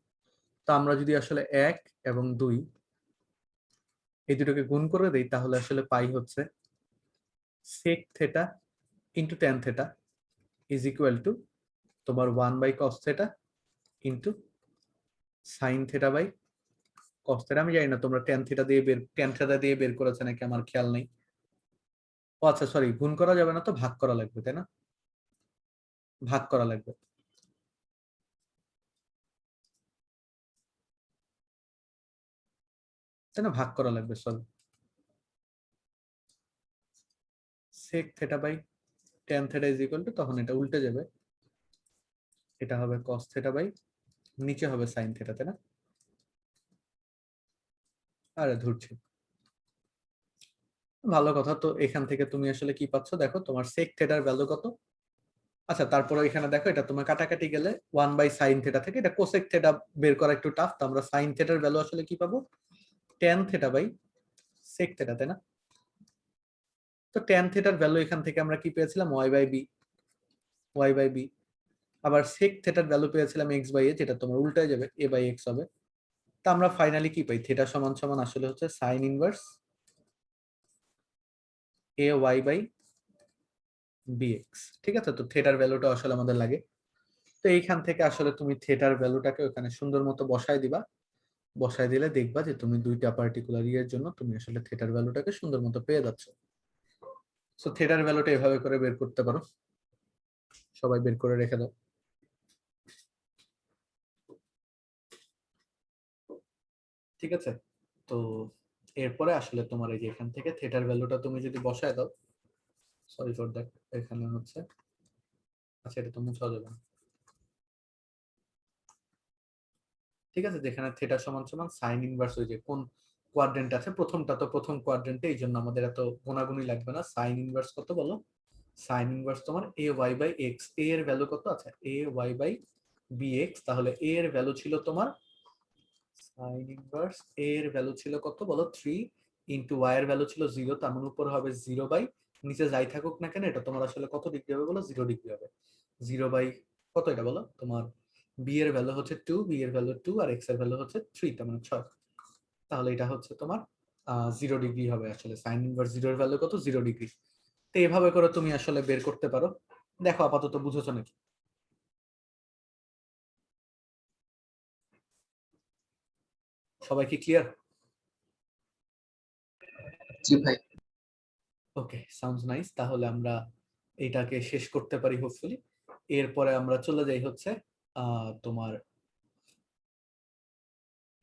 তো আমরা যদি আসলে 1 এবং 2 এই দুটোকে গুণ করে দেই তাহলে আসলে পাই হচ্ছে sec theta into tan theta is equal to তোমার 1 by cos theta into sin theta by cos theta. আমি জানি না তোমরা tan থিটা দিয়ে বের করেছে নাকি, আমার খেয়াল নেই। ও আচ্ছা সরি, গুণ করা যাবে না, তো ভাগ করা লাগবে তাই না? ভাগ করা লাগবে। তাই না, ভাগ করা লাগবে। Sorry, sec theta by tan theta is equal to, তখন এটা উল্টে যাবে, এটা হবে cos থিটা বাই নিচে হবে sin থিটা, তাই না? আরে ধরছি, ভালো কথা। তো এখান থেকে তুমি আসলে কি পাচ্ছ দেখো, তোমার sec থিটার ভ্যালু কত। আচ্ছা, তারপরে এখানে দেখো এটা তোমার কাটাকাটি গেলে 1/sin থিটা থেকে এটা কোসেক থিটা বের করা একটু টাফ, তো আমরা sin থিটার ভ্যালু আসলে কি পাবো, tan theta by sec theta, তাই না? তো tan থিটার ভ্যালু এখান থেকে আমরা কি পেয়েছিলাম, y/b। আবার sec থিটার ভ্যালু পেয়েছিলাম x/a, যেটা তোমার উল্টায় যাবে, a/x হবে। তা আমরা ফাইনালি কি পাই, থিটা সমান সমান আসলে হচ্ছে sin ইনভার্স ay/bx। ঠিক আছে, তো থিটার ভ্যালুটা আসলে আমাদের লাগে। তো এইখান থেকে আসলে তুমি থিটার ভ্যালুটাকে ওখানে সুন্দর মতো বসায় দিবা, বসায় দিলে দেখবা যে তুমি দুইটা পার্টিকুলার ইয়ের জন্য তুমি আসলে থিটার ভ্যালুটাকে সুন্দর মতো পেয়ে যাচ্ছ। সো থিটার ভ্যালুটা এভাবে করে বের করতে পারো, সবাই বের করে রেখে দাও। ঠিক আছে, তো এরপরে আসলে তোমার এই যে এখান থেকে থিটার ভ্যালুটা তুমি যদি বসায় দাও, সরি ফর দ্যাট, এখানে হচ্ছে, আচ্ছা এটা তো মুছা যাবে না। ঠিক আছে, যেখানে থিটা সমান সমান সাইন ইনভার্স, ওই যে কোন কোয়াড্রেন্ট আছে, প্রথমটা তো প্রথম কোয়াড্রেন্টে, এই জন্য আমাদের এত গোনাগুনি লাগবে না। সাইন ইনভার্স কত বলো, সাইন ইনভার্স তোমার ay/x, a এর ভ্যালু কত আছে, ay/bx। তাহলে a এর ভ্যালু ছিল তোমার, সাইন ইনভার্স a এর ভ্যালু ছিল কত বলো, 3 ইনটু y এর ভ্যালু ছিল 0, তার মানে উপর হবে 0 বাই নিচে যাই থাকুক না কেন, এটা তোমার আসলে কত ডিগ্রি হবে বলো, 0 ডিগ্রি হবে। 0 বাই কত এটা বলো, তোমার b এর ভ্যালু হচ্ছে 2, b এর ভ্যালু 2 আর x এর ভ্যালু হচ্ছে 3, তার মানে 6। তাহলে এটা হচ্ছে তোমার 0 ডিগ্রি হবে। আসলে সাইন ইনভার্স 0 এর ভ্যালু কত, 0 ডিগ্রি। তো এইভাবে করে তুমি আসলে বের করতে পারো। দেখো আপাতত বুঝেছো নাকি? সবাই কি ক্লিয়ার? জি ভাই। ওকে, সাউন্ডস নাইস। তাহলে আমরা এটাকে শেষ করতে পারি হোপফুলি। এরপরে আমরা চলে যাই হচ্ছে তোমার,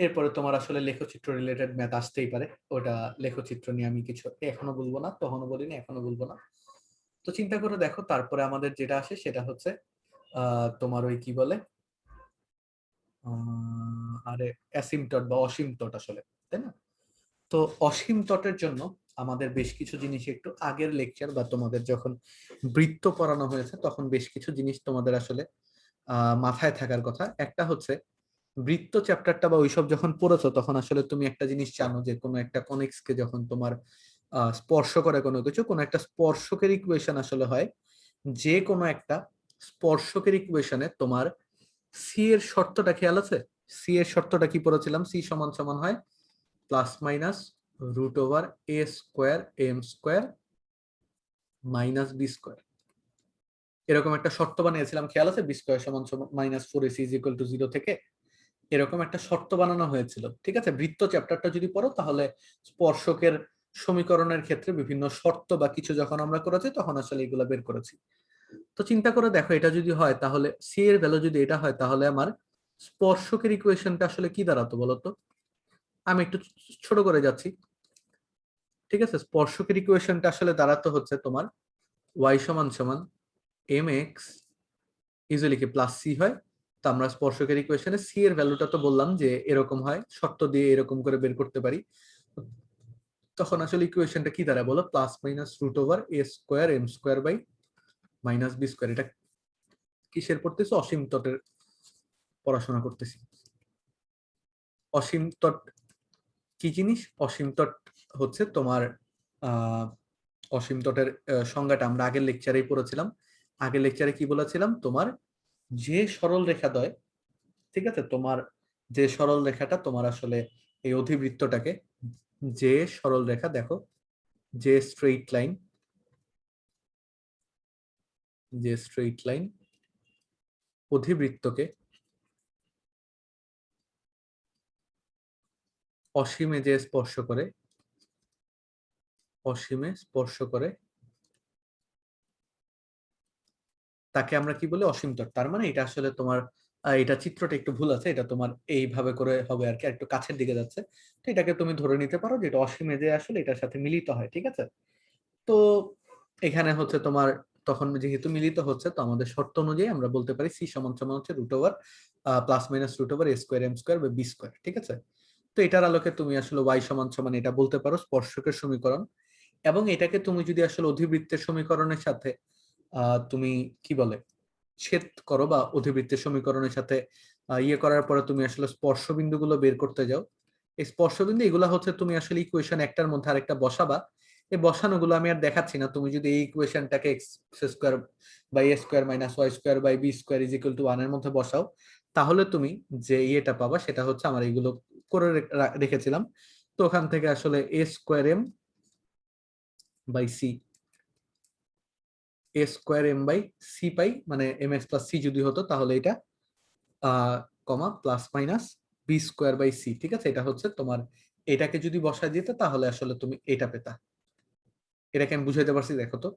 এরপরে তোমার আসলে লেখচিত্র রিলেটেড ম্যাথ আসতেই পারে। ওটা লেখচিত্র নিয়ে আমি কিছু এখনো বলবো না, তখনও বলিনি, এখনো বলবো না। তো চিন্তা করে দেখো, তারপরে আমাদের যেটা আসে সেটা হচ্ছে তোমার ওই কি বলে, আরে অ্যাসিমটট বা অসীম তট আসলে, তাই না? তো অসীম তটের জন্য আমাদের বেশ কিছু জিনিস একটু আগের লেকচার বা তোমাদের যখন বৃত্ত পড়ানো হয়েছে তখন বেশ কিছু জিনিস তোমাদের আসলে মাথায় থাকার কথা। একটা হচ্ছে বৃত্ত চ্যাপ্টারটা বা ওইসব যখন পড়েছো তখন আসলে তুমি একটা জিনিস জানো যে কোনো একটা কনিক্সকে যখন তোমার স্পর্শ করে কোনো কিছু, কোনো একটা স্পর্শকের ইকুয়েশন আসলে হয়, যে কোনো একটা স্পর্শকের ইকুয়েশনে তোমার সি এর শর্তটা খেয়াল আছে? সি এর শর্তটা কি পড়েছিলাম, সি সমান সমান হয় plus minus root over a square m square minus b square. এরকম একটা শর্ত বানিয়েছিলাম, খেয়াল আছে? বি স্কোয়ার সমান সমান -4ac ইজ ইকুয়াল টু 0 থেকে এরকম একটা শর্ত বানানো হয়েছিল। ঠিক আছে, বৃত্ত চ্যাপ্টারটা যদি পড়ো তাহলে স্পর্শকের সমীকরণের ক্ষেত্রে বিভিন্ন শর্ত বা কিছু যখন আমরা করেছি তখন আসলে এগুলো বের করেছি। তো চিন্তা করে দেখো, এটা যদি হয় তাহলে সি এর ভ্যালু যদি এটা হয় তাহলে আমার স্পর্শকের ইকুয়েশনটা আসলে কি দাঁড়াতো বলতো? আমি একটু ছোট করে যাচ্ছি। ঠিক আছে, স্পর্শকের ইকুয়েশনটা আসলে দাঁড়াতো হচ্ছে তোমার y সমান সমান mx ইউজুয়ালি কি প্লাস সি হয়। তো আমরা স্পর্শকের ইকুয়েশনে সি এর ভ্যালুটা তো বললাম যে এরকম হয়, শর্ত দিয়ে এরকম করে বের করতে পারি। তখন আসলে ইকুয়েশনটা কি দাঁড়ায় বলো, plus minus root over a square m square by minus b square. এটা কিসের পড়তেছি, অসীম তটের পড়াশোনা করতেছি। অসীম তট কি জিনিস? অসীম তট হচ্ছে তোমার আহ অসীম তটের সংজ্ঞাটা আমরা আগের লেকচারেই পড়েছিলাম। আগের লেকচারে কি বলেছিলাম, তোমার যে সরল রেখা দ্বয়, ঠিক আছে, তোমার যে সরল রেখাটা তোমার আসলে এই অধিবৃত্তটাকে, যে সরল রেখা দেখো, যে স্ট্রেইট লাইন, যে স্ট্রেইট লাইন অধিবৃত্তকে অসীমে যে স্পর্শ করে, অসীমে স্পর্শ করে তাকে আমরা কি বলি, অসীম তট। তার মানে এটা আসলে তোমার এটা চিত্রটা একটু ভুল আছে, এটা তোমার এইভাবে করে হবে আর কি, আর একটু কাছের দিকে যাচ্ছে। তো এটাকে তুমি ধরে নিতে পারো যে এটা অসীমে যে আসলে এটার সাথে মিলিত হয়, ঠিক আছে। তো এখানে হচ্ছে তোমার তখন যেহেতু মিলিত হচ্ছে, তো আমাদের শর্ত অনুযায়ী আমরা বলতে পারি সি সমান সমান হচ্ছে root over plus minus root over a square m square বা বি স্কোয়ার, ঠিক আছে। তো এটার আলোকে তুমি আসলে ওয়াই সমান সমান এটা বলতে পারো স্পর্শকের সমীকরণ, এবং এটাকে তুমি যদি আসলে অধিবৃত্তের সমীকরণের সাথে তুমি কি বলে ছেদ করো, বা অধিবৃত্তের সমীকরণের সাথে ইয়ে করার পরে তুমি আসলে স্পর্শ বিন্দুগুলো বের করতে যাও। এই স্পর্শ বিন্দু এগুলা হচ্ছে তুমি আসলে ইকুয়েশন একটার মধ্যে আরেকটা বসাবা। এই বসানোগুলো আমি আর দেখাচ্ছি না, তুমি যদি এই ইকুয়েশনটাকে x square by a square minus y square by b square is equal to 1 এর মধ্যে বসাও, তাহলে তুমি যে ইয়েটা পাবা সেটা হচ্ছে আমার এইগুলো করে রেখেছিলাম। তো ওখান থেকে আসলে a square m by c, a square m by c পাই, মানে এম এক্স প্লাস সি যদি হতো তাহলে এটা comma plus minus b square by c, ঠিক আছে। এটা হচ্ছে তোমার, এটাকে যদি বসায় দিতে তাহলে আসলে তুমি এটা পেতা। এটাকে আমি বুঝাইতে পারছি, দেখো তো।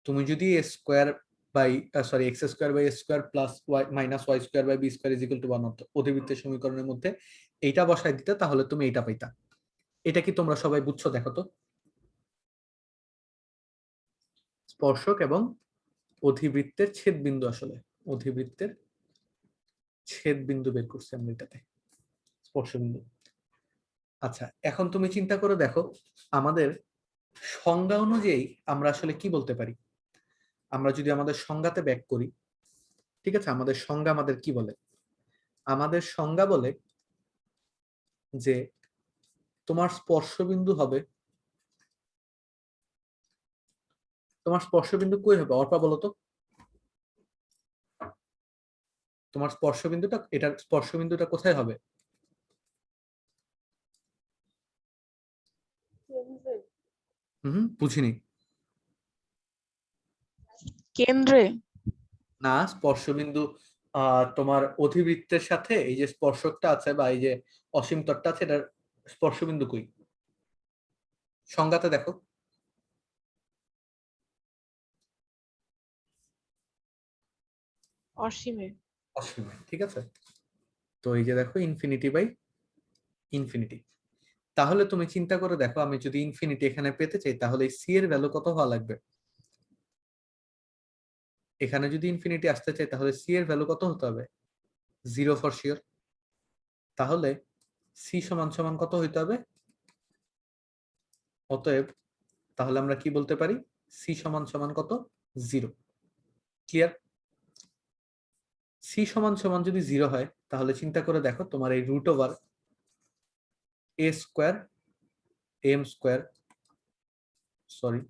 তুমি যদি a square by sorry x square by square plus y minus y square by b square is equal to 1 হতো অধিবৃত্তের সমীকরণের মধ্যে এইটা বসায় দিতে, তাহলে তুমি এটা পাইতা। এটা কি তোমরা সবাই বুঝছো? দেখো তো, স্পর্শক এবং অধিবৃত্তের ছেদ বিন্দু, আসলে অধিবৃত্তের ছেদ বিন্দু বের করছি আমরা এটাতে, স্পর্শ বিন্দু। আচ্ছা, এখন তুমি চিন্তা করে দেখো আমাদের সংজ্ঞা অনুযায়ী আমরা আসলে কি বলতে পারি। আমরা যদি আমাদের সংজ্ঞাতে ব্যাক করি, ঠিক আছে, আমাদের সংজ্ঞা আমাদের কি বলে? আমাদের সংজ্ঞা বলে যে তোমার স্পর্শবিন্দু হবে, তোমার স্পর্শবিন্দু কই হবে অর্পা বলো তো? তোমার স্পর্শবিন্দুটা, এটার স্পর্শবিন্দুটা কোথায় হবে? বুঝিনি। কেন্দ্রে। না, স্পর্শবিন্দু তোমার অধিবৃত্তের সাথে এই যে স্পর্শকটা আছে বা এই যে অসীম তটটা আছে, এটার স্পর্শবিন্দু কই? সংজ্ঞাতে দেখো। অসীমে। অসীমে, ঠিক আছে। তো এই যে দেখো ইনফিনিটি বাই ইনফিনিটি। তাহলে তুমি চিন্তা করে দেখো, আমি যদি ইনফিনিটি এখানে পেতে চাই তাহলে সি এর ভ্যালু কত হওয়া লাগবে? এখানে যদি ইনফিনিটি আসতে চাই তাহলে সি এর ভ্যালু কত হতে হবে? 0 ফর শিওর। তাহলে সি সমান সমান কত হইতে হবে? অতএব তাহলে আমরা কি বলতে পারি? সি সমান সমান কত? 0। ক্লিয়ার? সি সমান সমান যদি 0 হয় তাহলে চিন্তা করে দেখো তোমার এই root over a square m square sorry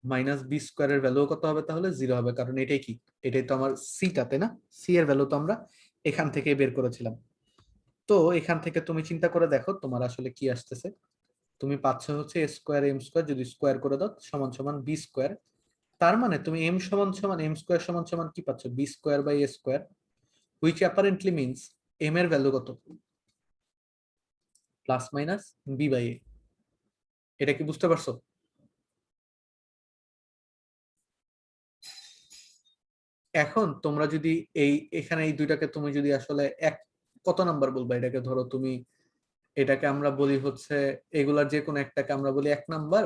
minus b স্কোয়ারের ভ্যালু কত হবে? তাহলে 0 হবে, কারণ এটাই কি, এটাই তো আমার সিটাতে না, সি এর ভ্যালু তো আমরা এখান থেকে বের করেছিলাম। তো এখান থেকে তুমি চিন্তা করে দেখো তোমার আসলে কি আসতেছে। তুমি পাচ্ছ হচ্ছে এ স্কোয়ার এম স্কোয়ার যদি স্কোয়ার করে দাও সমান সমান বি স্কোয়ার। তার মানে তুমি এম সমান সমান এম স্কোয়ার সমান সমান কি পাচ্ছ? B square by a square, which apparently means m এর ভ্যালু কত? Plus minus B by a. এটা কি বুঝতে পারছো? এখন তোমরা যদি এই এখানে এই দুইটাকে তুমি যদি আসলে এক কত নাম্বার বলবা এটাকে, ধরো তুমি এটাকে আমরা বলি হচ্ছে এগুলার যে কোনো একটাকে আমরা বলি 1 নাম্বার,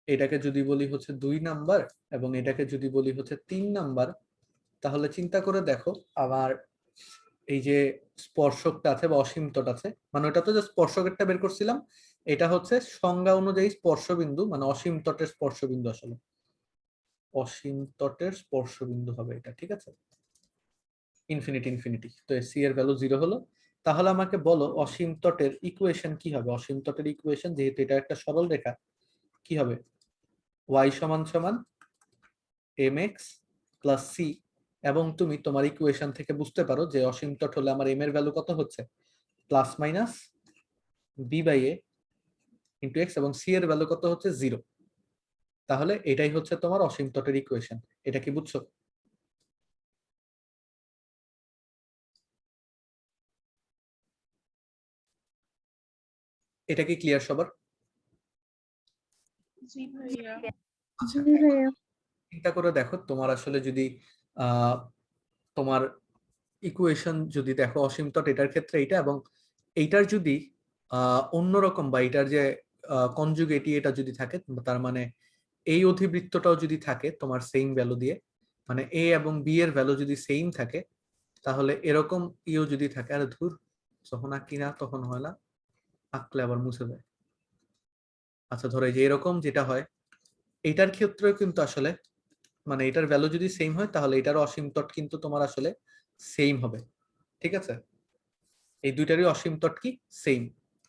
এটাকে যদি বলি হচ্ছে 2 নাম্বার, এবং এটাকে যদি বলি হচ্ছে 3 নাম্বার, তাহলে চিন্তা করে দেখো আমার এই যে স্পর্শকটা আছে বা অসীমতট আছে, মানে ওটা তো যে স্পর্শকেরটা বের করছিলাম, এটা হচ্ছে সংজ্ঞা অনুযায়ী স্পর্শবিন্দু, মানে অসীম তটের স্পর্শবিন্দু, আসলে অসীম তটের স্পর্শবিন্দু হবে এটা, ঠিক আছে। ইনফিনিটি ইনফিনিটি, তো সি এর ভ্যালু 0 হলো। তাহলে আমাকে বলো অসীম তটের ইকুয়েশন কি হবে? অসীম তটের ইকুয়েশন, যেহেতু এটা একটা সরল রেখা, কি হবে? ওয়াই সমান সমান এম এক্স প্লাস সি, এবং তুমি তোমার ইকুয়েশন থেকে বুঝতে পারো যে অসীম তট হলে আমার এম এর ভ্যালু কত হচ্ছে? Plus minus B by A into x, এবং সি এর ভ্যালু কত হচ্ছে? 0। তাহলে এটাই হচ্ছে তোমার অসীম তটের ইকুয়েশন। এটা কি বুঝছো? এটা কি ক্লিয়ার সবার? জি ভাইয়া। আচ্ছা, জি ভাইয়া। চিন্তা করে দেখো তোমার আসলে যদি আহ তোমার ইকুয়েশন যদি দেখো অসীম তট এটার ক্ষেত্রে এইটা, এবং এইটার যদি অন্যরকম বা এটার যে কনজুগেটি এটা যদি থাকে, তার মানে এই অধিবৃত্তটাও যদি থাকে তোমার সেম ভ্যালু দিয়ে, মানে এ এবং বি এর ভ্যালু যদি সেম থাকে, তাহলে এরকম ইও যদি থাকে, আরে ধুর, যখন আঁকি না তখন হয় না, আঁকলে আবার মুছে যায়। আচ্ছা ধরো এই যে এরকম যেটা হয়, এইটার ক্ষেত্রেও কিন্তু আসলে মানে এটার ভ্যালু যদি সেম হয় তাহলে এটার অসীম তট কিন্তু তোমার আসলে সেম হবে, ঠিক আছে? এই দুইটারই অসীম তট কি সেম,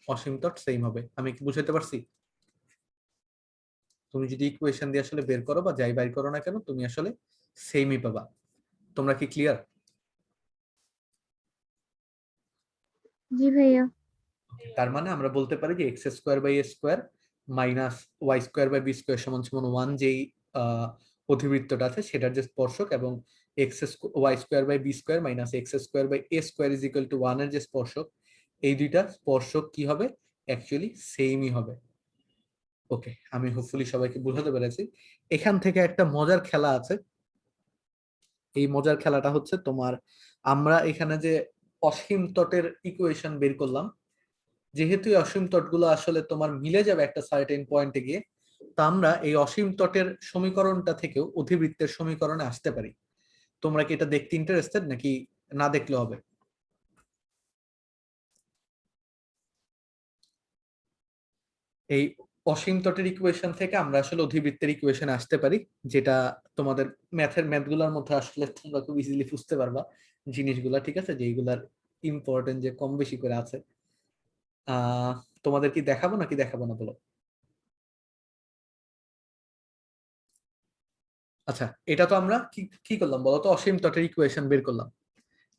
অসীম তট সেম হবে। আমি কি বুঝাতে পারছি? তুমি যদি ইকুয়েশন দিয়ে আসলে বের করো বা যাই বাইর করো না কেন, তুমি আসলে সেমই পাবা। তোমরা কি ক্লিয়ার? জি ভাইয়া। তার মানে আমরা বলতে পারি যে x square by a square minus y square by b square সমান সমান ওয়ান, যেই অধিবৃত্তটা আছে সেটার যে স্পর্শক, এবং x y square by b square minus x square by a square is equal to one এর যে স্পর্শক, এই দুইটা স্পর্শক কি হবে, অ্যাকচুয়ালি সেমই হবে। ওকে, আমি হোপফুলি সবাইকে বোঝাতে পেরেছি। এখান থেকে একটা মজার খেলা আছে। এই মজার খেলাটা হচ্ছে তোমার, আমরা এখানে যে অসীম তটের ইকুয়েশন বের করলাম, যেহেতু এই অসীম তটগুলো আসলে তোমার মিলে যাবে একটা সার্টেন পয়েন্টে গিয়ে, তা আমরা এই অসীম তটের সমীকরণটা থেকেও অধিবৃত্তের সমীকরণে আসতে পারি। তোমরা কি এটা দেখতে ইন্টারেস্টেড নাকি না দেখলে হবে? এই অসীম তটের ইকুয়েশন থেকে আমরা আসলে অধিবৃত্তের ইকুয়েশনে আসতে পারি, যেটা তোমাদের ম্যাথগুলোর মধ্যে আসলে তোমরা খুব ইজিলি বুঝতে পারবা জিনিসগুলা, ঠিক আছে? যেগুলার ইম্পর্টেন্ট যে কম বেশি করে আছে। আহ তোমাদের কি দেখাবো নাকি দেখাবো না বলো? আচ্ছা, এটা তো আমরা কি কি করলাম বলো তো, অসীম তটের ইকুয়েশন বের করলাম।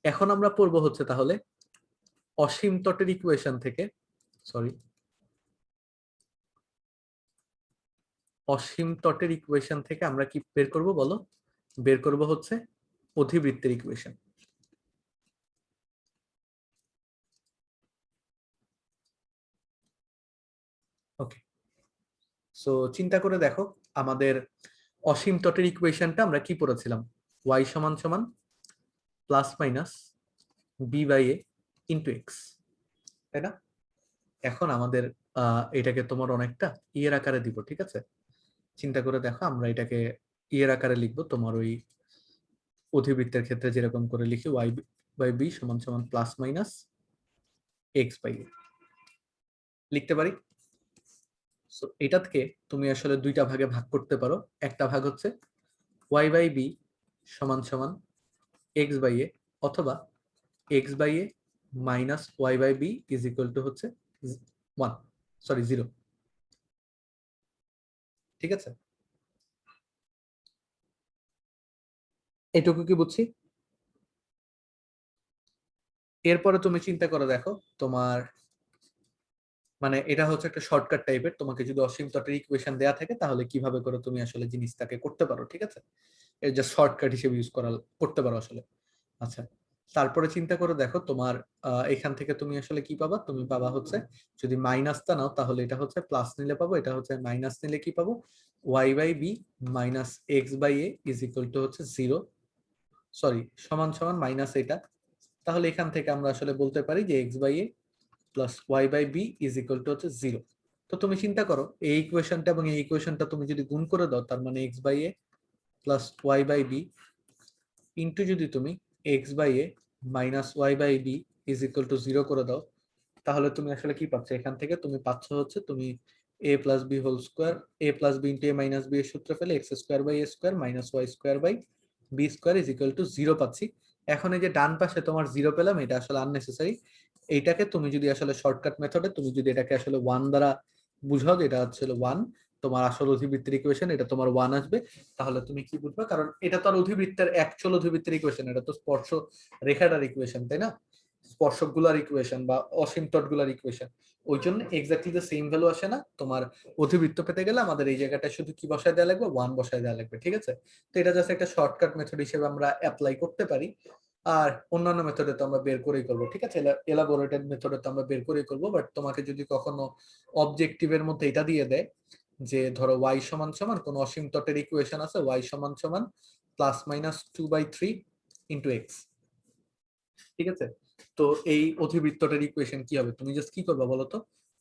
এখন আমরা পড়বো হচ্ছে তাহলে অসীম তটের ইকুয়েশন থেকে, সরি, অসীম তটের ইকুয়েশন থেকে আমরা কি বের করব বলো? বের করব হচ্ছে অধিবৃত্তের ইকুয়েশন। ওকে, সো চিন্তা করে দেখো, আমাদের অসীম তটের ইকুয়েশনটা আমরা কি পড়েছিলাম? ওয়াই সমান সমান plus minus B by A into x, তাই না? এখন আমাদের এটাকে তোমার অনেকটা ইয়ের আকারে দিব, ঠিক আছে? চিন্তা করে দেখো, আমরা এটাকে ইয়ের আকারে লিখবো, তোমার ওই অধিবৃত্তের ক্ষেত্রে যেরকম করে লিখি, ওয়াই বাই বি সমান সমান প্লাস মাইনাস এক্স বাই এ লিখতে পারি। সো এটাকে তুমি আসলে দুইটা ভাগে ভাগ করতে পারো। একটা ভাগ হচ্ছে ওয়াই বাই বি সমান সমান এক্স বাই এ, অথবা x by a minus y by b is equal to হচ্ছে ওয়ান, সরি জিরো, ঠিক আছে? এটুকু কি বুঝছি? এরপরে তুমি চিন্তা করে দেখো, তোমার মানে এটা হচ্ছে একটা শর্টকাট টাইপের, তোমাকে যদি অসীম তটের ইকুয়েশন দেয়া থাকে তাহলে কিভাবে করে তুমি আসলে জিনিসটাকে করতে পারো, ঠিক আছে? এর জাস্ট শর্টকাট হিসেবে ইউজ করা করতে পারো আসলে। আচ্ছা, তারপরে চিন্তা করে দেখো, তোমার এখান থেকে তুমি আসলে কি পাবা? তুমি পাবা হচ্ছে, যদি মাইনাসটা নাও তাহলে এটা হচ্ছে প্লাস নিলে পাবো, এটা হচ্ছে মাইনাস নিলে কি পাবো? Y by b minus x by a is equal to হচ্ছে জিরো, সরি সমান সমান মাইনাস এটা। তাহলে এখান থেকে আমরা আসলে বলতে পারি যে x by a plus y by b is equal to হচ্ছে জিরো। তো তুমি চিন্তা করো, এই ইকুয়েশনটা এবং এই ইকুয়েশনটা তুমি যদি গুণ করে দাও, তার মানে x by a plus y by b into যদি তুমি x by a minus y by b is equal to zero করে দাও, তাহলে তুমি আসলে কি পাচ্ছ? এখান থেকে তুমি পাচ্ছ হচ্ছে তুমি a plus b whole square, a plus b into a minus b এর সূত্র ফেলে x square by a square minus y square by b square is equal to zero পাচ্ছি। এখন এই যে ডান পাশে তোমার জিরো পেলাম, এটা আসলে আননেসেসারি। এইটাকে তুমি যদি আসলে শর্টকাট মেথডে তুমি যদি এটাকে আসলে ওয়ান দ্বারা বুঝাও, এটা হচ্ছে ওয়ান, তোমার আসল অধিবৃত্তের ইকুয়েশন, এটা তোমার ওয়ান আসবে। তাহলে তুমি কি বুঝবে? কারণ এটা তো আর অধিবৃত্তের অ্যাকচুয়াল অধিবৃত্তের ইকুয়েশন, এটা তো স্পর্শ রেখাটার ইকুয়েশন, তাই না? স্পর্শক গুলার ইকুয়েশন বা অসীম তট গুলার ইকুয়েশন, ওই জন্য এক্স্যাক্টলি দ্য সেম ভ্যালু আসে না। তোমার অধিবৃত্ত পেতে গেলে আমাদের এই জায়গাটা শুধু কি বসায় দেওয়া লাগবে? ওয়ান বসায় দেওয়া লাগবে, ঠিক আছে? তো এটা জাস্ট একটা শর্টকাট মেথড হিসেবে আমরা অ্যাপ্লাই করতে পারি। আর অন্যান্য মেথডে তো আমরা বের করেই করবো, ঠিক আছে? এলাবোরেটেড মেথডে তো আমরা বের করেই করবো। বাট তোমাকে যদি কখনো অবজেক্টিভের মধ্যে এটা দিয়ে দেয় যে ধরো ওয়াই সমান সমান কোন অসীম তটের ইকুয়েশন আছে, ওয়াই সমান সমান plus minus two by three into x. ঠিক আছে, তো এই অধিবৃত্তটার ইকুয়েশন কি হবে? তুমি জাস্ট কি করবা বলো তো,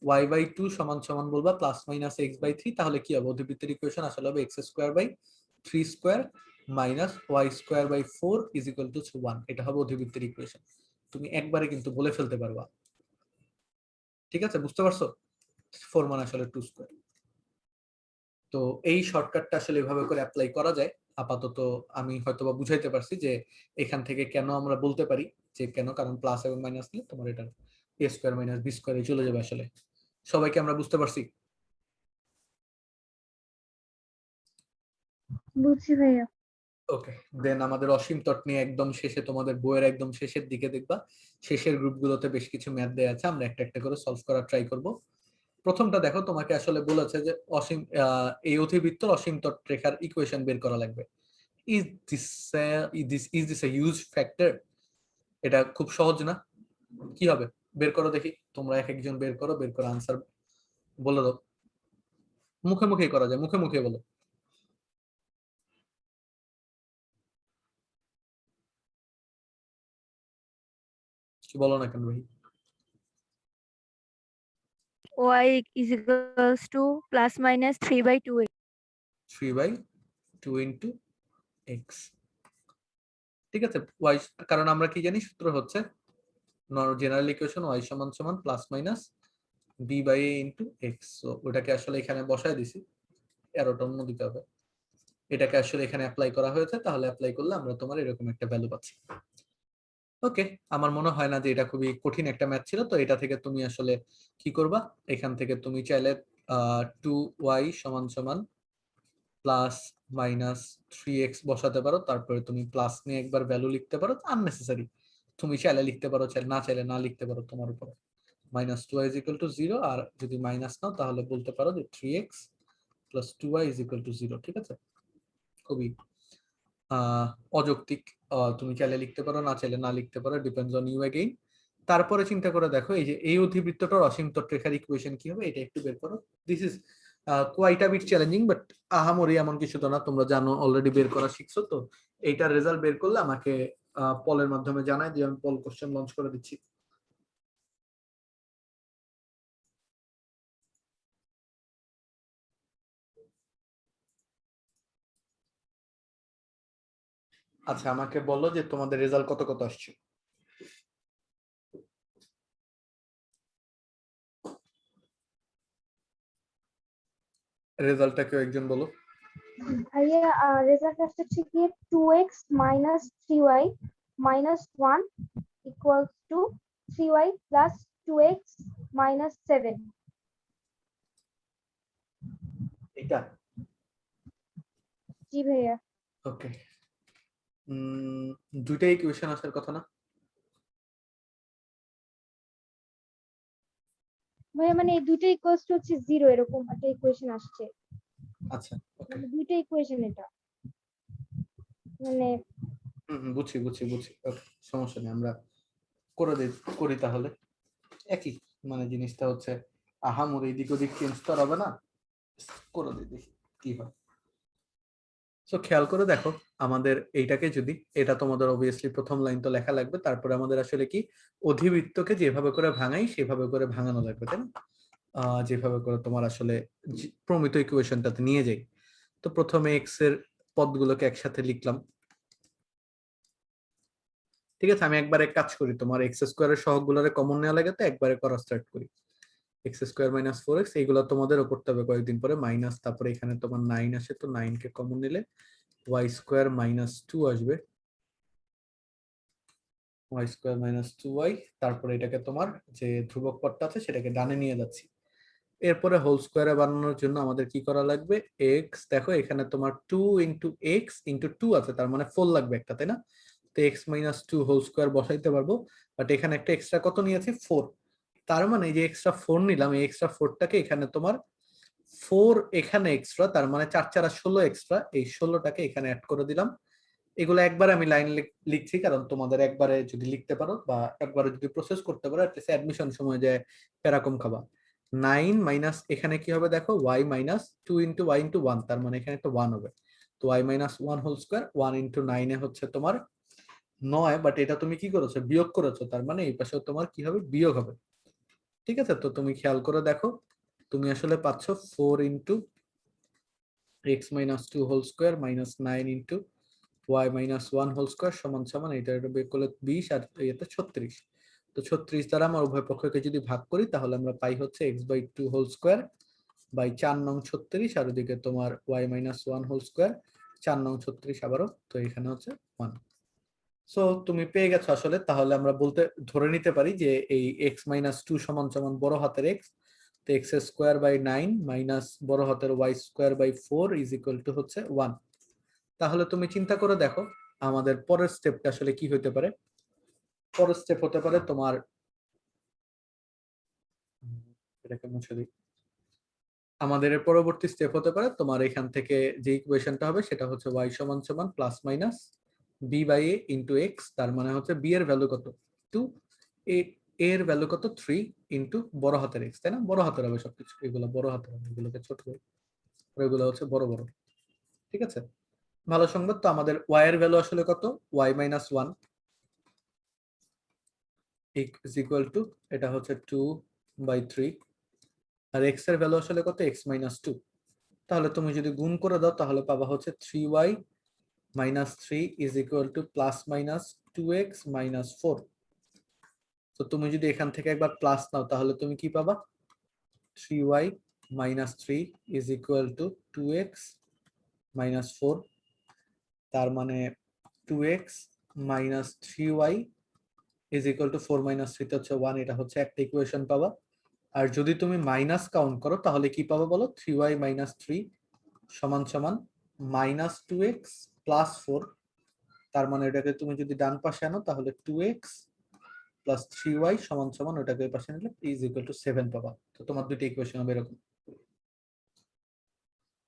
ওয়াই বাই টু সমান সমান বলবা plus minus x by three, তাহলে কি হবে? অধিবৃত্তের ইকুয়েশন আসলে হবে x square by three square minus y square by four is equal to one. এটা হবে অধিবৃত্তের ইকুয়েশন। তুমি একবারে কিন্তু বলে ফেলতে পারবা। ঠিক আছে, বুঝতে পারছো? ফোর মানে আসলে টু স্কোয়ার। তো এই শর্টকাটটা আসলে এভাবে করে অ্যাপ্লাই করা যায়। আপাতত আমি হয়তোবা বুঝাইতে পারছি যে এখান থেকে কেন আমরা বলতে পারি যে কেন, কারণ প্লাস এবং মাইনাস নিয়ে তোমার এটা এ স্কোয়ার মাইনাস বি স্কোয়ারে চলে যাবে। আসলে সবাইকে আমরা বুঝতে পারছি? বুঝছি ভাইয়া। ওকে, দেন আমাদের অসীম তট নিয়ে একদম শেষে, তোমাদের বইয়ের একদম শেষের দিকে দেখবা শেষের গ্রুপগুলোতে বেশ কিছু ম্যাথ দেয়া আছে, আমরা একটা একটা করে সলভ করার ট্রাই করব। প্রথমটা দেখো, তোমাকে আসলে বলেছে যে অসীম এই অধিবৃত্তর অসীম তট রেখার ইকুয়েশন বের করা লাগবে। is this a huge factor? এটা খুব সহজ না? কি হবে? বের করো দেখি, তোমরা এক একজন বের করো, বের করে আনসার বলে দাও। মুখে মুখে করা যায়, মুখে মুখে বলো। কিছু বলো না কেন ভাই? y is equals to plus minus 3/2x. 3/2 into x. ঠিক আছে, ওয়াই, কারণ আমরা কি জানি সূত্র হচ্ছে জেনারেল ইকুয়েশন ওয়াই সমান সমান plus minus B by A into x. ওটাকে আসলে এখানে বসায় দিছি, এরোটা অন্য দিতে হবে। এটাকে আসলে এখানে অ্যাপ্লাই করা হয়েছে, তাহলে অ্যাপ্লাই করলে আমরা তোমার এরকম একটা ভ্যালু পাচ্ছি। ওকে, আমার মনে হয় না যে এটা খুবই কঠিন একটা ম্যাথ ছিল। তো এটা থেকে তুমি আসলে কি করবা, এখান থেকে তুমি চাইলে 2y সমান সমান প্লাস মাইনাস 3x বসাতে পারো, তারপরে তুমি প্লাস নিয়ে একবার ভ্যালু লিখতে পারো, আননেসেসারি। তুমি চাইলে লিখতে পারো, চাইলে না চাইলে না লিখতে পারো, তোমার উপরে। Minus 2y is equal two 0, আর যদি মাইনাস নাও তাহলে বলতে পারো যে 3x plus 2y is equal two 0। ঠিক আছে, খুবই অযৌক্তিক। তুমি চাইলে লিখতে পারো, না চাইলে না লিখতে পারো, ডিপেন্ডস অন ইউ এগেইন। তারপরে চিন্তা করে দেখো, এই যে এই অধিবৃত্তটার অসীম তটরেখার ইকুয়েশন কি হবে, এটা একটু বের করো। This is quite a bit challenging, but আহামরি এমন কিছু তো না, তোমরা জানো, অলরেডি বের করা শিখছো। তো এইটার রেজাল্ট বের করলে আমাকে পলের মাধ্যমে জানায়, যে আমি পল কোশ্চেন লঞ্চ করে দিচ্ছি। আচ্ছা, আমাকে বলো যে তোমাদের রেজাল্ট কত কত আসছে। রেজাল্টটা কেউ একজন বলো। ভাইয়া রেজাল্ট আসছে কি 2x minus 3y minus 1 equals to 3y plus 2x minus 7. এটা জি ভাইয়া। ওকে, দুইটাই ইকুয়েশন আসার কথা না? ভাইয়া মানে এই দুইটা ইকুয়ালস টু হচ্ছে 0 এরকম একটা ইকুয়েশন আসছে। আচ্ছা, ওকে, মানে দুইটা ইকুয়েশন এটা মানে বুঝছি বুঝছি বুঝছি। ওকে, সমস্যা নেই, আমরা করে দিই, করি তাহলে। একই মানে জিনিসটা হচ্ছে আহামর এদিক ওদিক চেঞ্জ তো আর হবে না, করে দিই, দেখি কি হয়। সো খেয়াল করে দেখো, আমাদের এইটাকে যদি, এটা তোমাদের অবভিয়াসলি প্রথম লাইন তো লেখা লাগবে, তারপরে আমাদের আসলে কি অধিবৃত্তকে যেভাবে করে ভাঙাই সেভাবে করে ভাঙানো লাগবে, তাই না? যেভাবে করে তোমার আসলে প্রমিত ইকুয়েশনটাতে নিয়ে যাই। তো প্রথমে এক্স এর পদগুলোকে একসাথে লিখলাম। ঠিক আছে, আমি একবারে কাজ করি, তোমার এক্স স্কোয়ারের সহগগুলোরে কমন নেওয়া লাগে, তো একবারে করা স্টার্ট করি। এক্স স্কোয়ার মাইনাস 4x, এইগুলো তোমাদেরও করতে হবে কয়েকদিন পরে। মাইনাস, তারপরে এখানে তোমার 9 আসে, তো 9 কে কমন নিলে ওয়াই স্কোয়ার মাইনাস 2 আসবে, ওয়াই স্কোয়ার মাইনাস 2y। তারপরে এটাকে তোমার যে ধ্রুবক পদটা আছে সেটাকে ডানে নিয়ে যাচ্ছি। এরপরে হোল স্কোয়ারে বানানোর জন্য আমাদের কি করা লাগবে, এক্স, দেখো এখানে তোমার 2 ইন্টু এক্স ইন্টু 2 আছে, তার মানে 4 লাগবে একটা, তাই না? তো এক্স মাইনাস 2 হোল স্কোয়ার বসাইতে পারবো, বাট এখানে একটা এক্সট্রা কত নিয়েছি, 4। তার মানে এই যে এক্সট্রা 4 নিলাম, এই এক্সট্রা 4টাকে এখানে তোমার 4 এখানে এক্সট্রা, তার মানে 4 4 16 এক্সট্রা, এই 16টাকে এখানে অ্যাড করে দিলাম। এগুলো একবার আমি লাইন লিখছি, কারণ তোমাদের একবারে যদি লিখতে পারো বা একবারে যদি প্রসেস করতে পারো, অ্যাটলিস্ট অ্যাডমিশন সময় যে এরকম খাবা। 9 মাইনাস এখানে কি হবে দেখো, y minus 2 into y into 1, তার মানে এখানে একটা 1 হবে। তো y minus 1 whole square, 1 into 9 এ হচ্ছে তোমার 9, বাট এটা তুমি কি করেছো, বিয়োগ করেছো, তার মানে এই পাশে তোমার কি হবে, বিয়োগ হবে। ঠিক আছে, তো তুমি খেয়াল করে দেখো, তুমি আসলে পাচ্ছ 4 into x minus 2 whole square minus 9 into y minus 1 whole square সমান সমান এটা বের করলে 20 আর এটা 36। তো 36 দ্বারা আমরা উভয় পক্ষকে যদি ভাগ করি তাহলে আমরা পাই হচ্ছে x/2 হোল স্কোয়ার বাই 4 নং 36, আর ওদিকে তোমার y মাইনাস 1 হোল স্কোয়ার 4 নং 36 আবারও, তো এখানে হচ্ছে 1। সো তুমি পেয়ে গেছো আসলে, তাহলে আমরা ধরে নিতে পারি যে এই x মাইনাস 2 সমান সমান বড় হাতের x, তো x স্কোয়ার বাই 9 মাইনাস বড় হাতের y square by 4 is equal to হচ্ছে 1। তাহলে তুমি চিন্তা করে দেখো আমাদের পরের স্টেপটা আসলে কি হতে পারে। পরের স্টেপ হতে পারে তোমার, এটাকে মুছে দিই, আমাদের এর পরবর্তী স্টেপ হতে পারে তোমার এখান থেকে যে ইকুয়েশনটা হবে সেটা হচ্ছে y সমান সমান plus minus b by a into x, তার মানে হচ্ছে b এর ভ্যালু কত 2, a এর ভ্যালু কত 3 ইন্টু বড় হাতের x, তাই না? বড় হাতের হবে সবকিছু, এগুলো বড় হাতের হবে, এগুলোকে ছোট করে, এগুলো হচ্ছে বড় বড়। ঠিক আছে, ভালো সংবাদ, তো আমাদের y এর ভ্যালু আসলে কত, y minus 1 is equal two, এটা হচ্ছে 2/3, আর x এর ভ্যালু আসলে কত, x মাইনাস 2। তাহলে তুমি যদি গুণ করে দাও তাহলে পাবা হচ্ছে 3y minus 3 is equal two plus minus 2x minus 4। তো তুমি যদি এখান থেকে একবার প্লাস নাও তাহলে তুমি কি পাবা, 3y minus 3 is equal two 2x minus 4, তার মানে 2x minus 3y is equal two 4 minus 3 তে হচ্ছে 1, এটা হচ্ছে একটা ইকুয়েশন পাবা। আর যদি তুমি মাইনাস কাউন্ট করো তাহলে কি পাবো বলো, 3y মাইনাস 3 সমান সমান মাইনাস 2x প্লাস 4, তার মানে এটাকে তুমি যদি ডান পাশে আনো তাহলে 2x প্লাস 3y সমান সমান ওটাকে পাশে নিলে ইজ ইকুয়াল টু 7 পাবা। তো তোমার দুটো ইকুয়েশন হবে এরকম।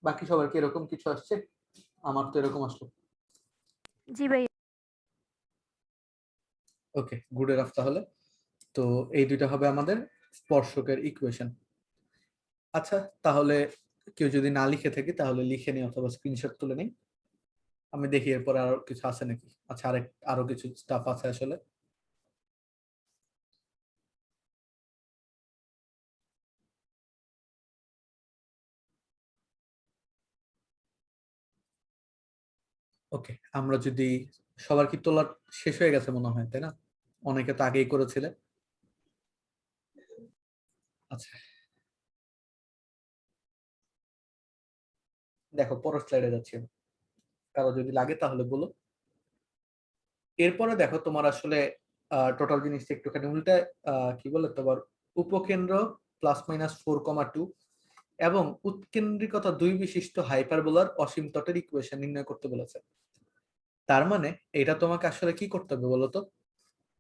বাকি সবার কি এরকম কিছু আসছে? আমার তো এরকম আসলো। জি ভাই। ওকে, গুড এনাফ। তাহলে তো এই দুইটা হবে আমাদের স্পর্শকের ইকুয়েশন। আচ্ছা, তাহলে কেউ যদি না লিখে থাকি তাহলে লিখে নিই অথবা স্ক্রিনশট তুলে নিই, আমি দেখি এরপরে আরো কিছু আছে নাকি। আচ্ছা, আরো কিছু স্টাফ আছে আসলে। ওকে, আমরা যদি সবার কি তোলা শেষ হয়ে গেছে মনে হয়, তাই না? অনেকে তো আগেই করেছিলে। আচ্ছা, দেখো পরের স্লাইডে যাচ্ছি আমি। কারো যদি লাগে তাহলে বলো। এরপরে দেখো তোমার আসলে টোটাল জিনিসটা একটুখানি উল্টা, কি বলে তোমার উপকেন্দ্র প্লাস মাইনাস 4,2 এবং উৎকেন্দ্রিকতা 2 বিশিষ্ট হাইপারবোলার অসীম তটের ইকুয়েশন নির্ণয় করতে বলেছে। তার মানে এটা তোমাকে আসলে কি করতে হবে বলতো,